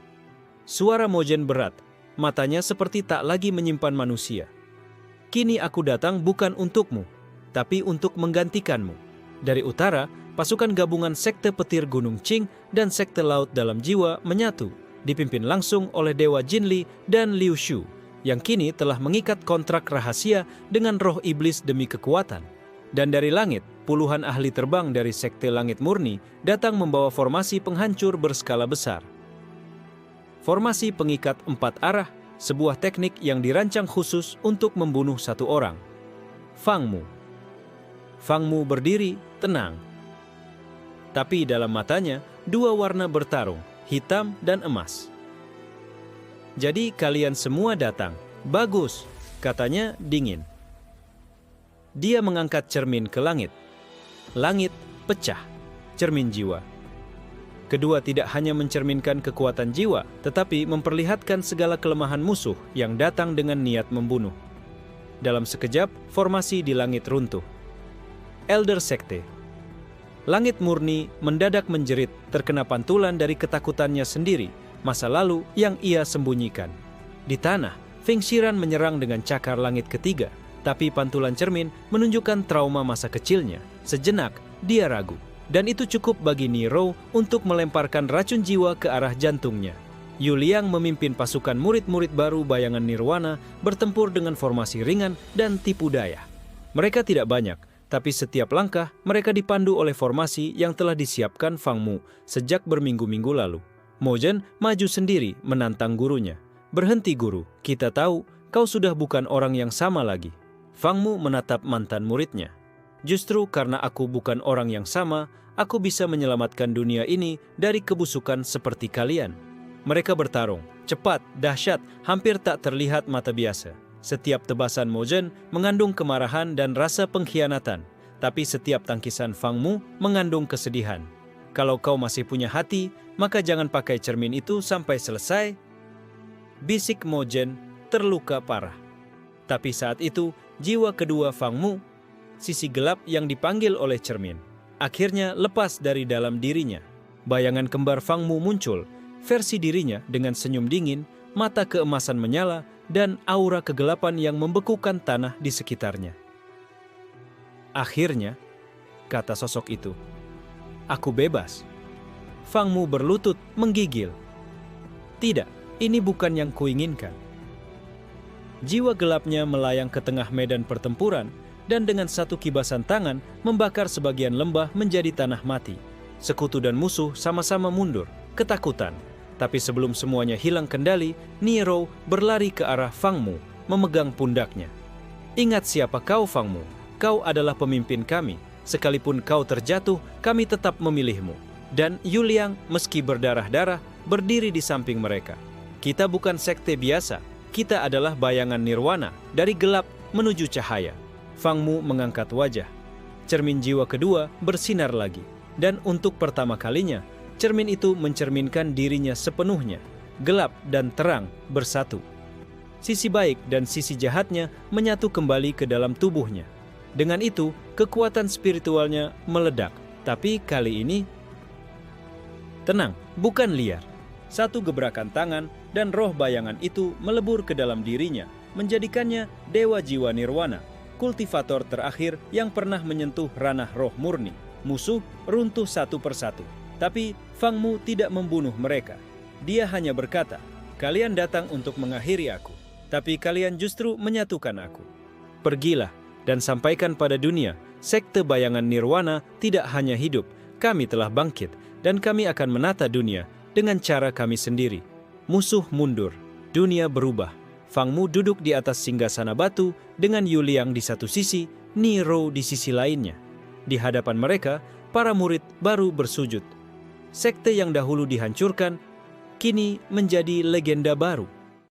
suara Mo Zhen berat, matanya seperti tak lagi menyimpan manusia. Kini aku datang bukan untukmu, tapi untuk menggantikanmu. Dari utara, pasukan gabungan Sekte Petir Gunung Qing dan Sekte Laut Dalam Jiwa menyatu, dipimpin langsung oleh Dewa Jinli dan Liu Shu, yang kini telah mengikat kontrak rahasia dengan roh iblis demi kekuatan. Dan dari langit, puluhan ahli terbang dari Sekte Langit Murni datang membawa formasi penghancur berskala besar. Formasi pengikat 4 arah, sebuah teknik yang dirancang khusus untuk membunuh satu orang. Fang Mu. Fang Mu berdiri tenang. Tapi dalam matanya, dua warna bertarung, hitam dan emas. Jadi kalian semua datang. Bagus, katanya dingin. Dia mengangkat cermin ke langit. Langit pecah, cermin jiwa. Kedua tidak hanya mencerminkan kekuatan jiwa, tetapi memperlihatkan segala kelemahan musuh yang datang dengan niat membunuh. Dalam sekejap, formasi di langit runtuh. Elder Sekte. Langit Murni mendadak menjerit terkena pantulan dari ketakutannya sendiri, masa lalu yang ia sembunyikan. Di tanah, Feng Shiran menyerang dengan cakar langit ketiga, tapi pantulan cermin menunjukkan trauma masa kecilnya. Sejenak, dia ragu. Dan itu cukup bagi Nero untuk melemparkan racun jiwa ke arah jantungnya. Yu Liang memimpin pasukan murid-murid baru bayangan Nirwana bertempur dengan formasi ringan dan tipu daya. Mereka tidak banyak, tapi setiap langkah mereka dipandu oleh formasi yang telah disiapkan Fang Mu sejak berminggu-minggu lalu. Mo Zhen maju sendiri menantang gurunya. Berhenti guru, kita tahu kau sudah bukan orang yang sama lagi. Fang Mu menatap mantan muridnya. Justru karena aku bukan orang yang sama, aku bisa menyelamatkan dunia ini dari kebusukan seperti kalian. Mereka bertarung, cepat, dahsyat, hampir tak terlihat mata biasa. Setiap tebasan Mo Zhen mengandung kemarahan dan rasa pengkhianatan, tapi setiap tangkisan Fang Mu mengandung kesedihan. Kalau kau masih punya hati, maka jangan pakai cermin itu sampai selesai. Bisik Mo Zhen terluka parah. Tapi saat itu, jiwa kedua Fang Mu, sisi gelap yang dipanggil oleh cermin, akhirnya lepas dari dalam dirinya. Bayangan kembar Fang Mu muncul, versi dirinya dengan senyum dingin, mata keemasan menyala, dan aura kegelapan yang membekukan tanah di sekitarnya. Akhirnya, kata sosok itu, aku bebas. Fang Mu berlutut menggigil. Tidak, ini bukan yang kuinginkan. Jiwa gelapnya melayang ke tengah medan pertempuran, dan dengan satu kibasan tangan membakar sebagian lembah menjadi tanah mati. Sekutu dan musuh sama-sama mundur, ketakutan. Tapi sebelum semuanya hilang kendali, Nero berlari ke arah Fang Mu, memegang pundaknya. Ingat siapa kau, Fang Mu. Kau adalah pemimpin kami. Sekalipun kau terjatuh, kami tetap memilihmu. Dan Yu Liang, meski berdarah-darah, berdiri di samping mereka. Kita bukan sekte biasa. Kita adalah bayangan nirwana, dari gelap menuju cahaya. Fang Mu mengangkat wajah. Cermin jiwa kedua bersinar lagi. Dan untuk pertama kalinya, cermin itu mencerminkan dirinya sepenuhnya. Gelap dan terang bersatu. Sisi baik dan sisi jahatnya menyatu kembali ke dalam tubuhnya. Dengan itu, kekuatan spiritualnya meledak. Tapi kali ini, tenang, bukan liar. Satu gebrakan tangan dan roh bayangan itu melebur ke dalam dirinya, menjadikannya dewa jiwa nirwana, kultivator terakhir yang pernah menyentuh ranah roh murni. Musuh runtuh satu persatu. Tapi Fang Mu tidak membunuh mereka. Dia hanya berkata, "Kalian datang untuk mengakhiri aku, tapi kalian justru menyatukan aku. Pergilah dan sampaikan pada dunia, sekte bayangan nirwana tidak hanya hidup, kami telah bangkit, dan kami akan menata dunia dengan cara kami sendiri." Musuh mundur, dunia berubah. Fang Mu duduk di atas singgasana batu dengan Yu Liang di satu sisi, Ni Rou di sisi lainnya. Di hadapan mereka, para murid baru bersujud. Sekte yang dahulu dihancurkan, kini menjadi legenda baru.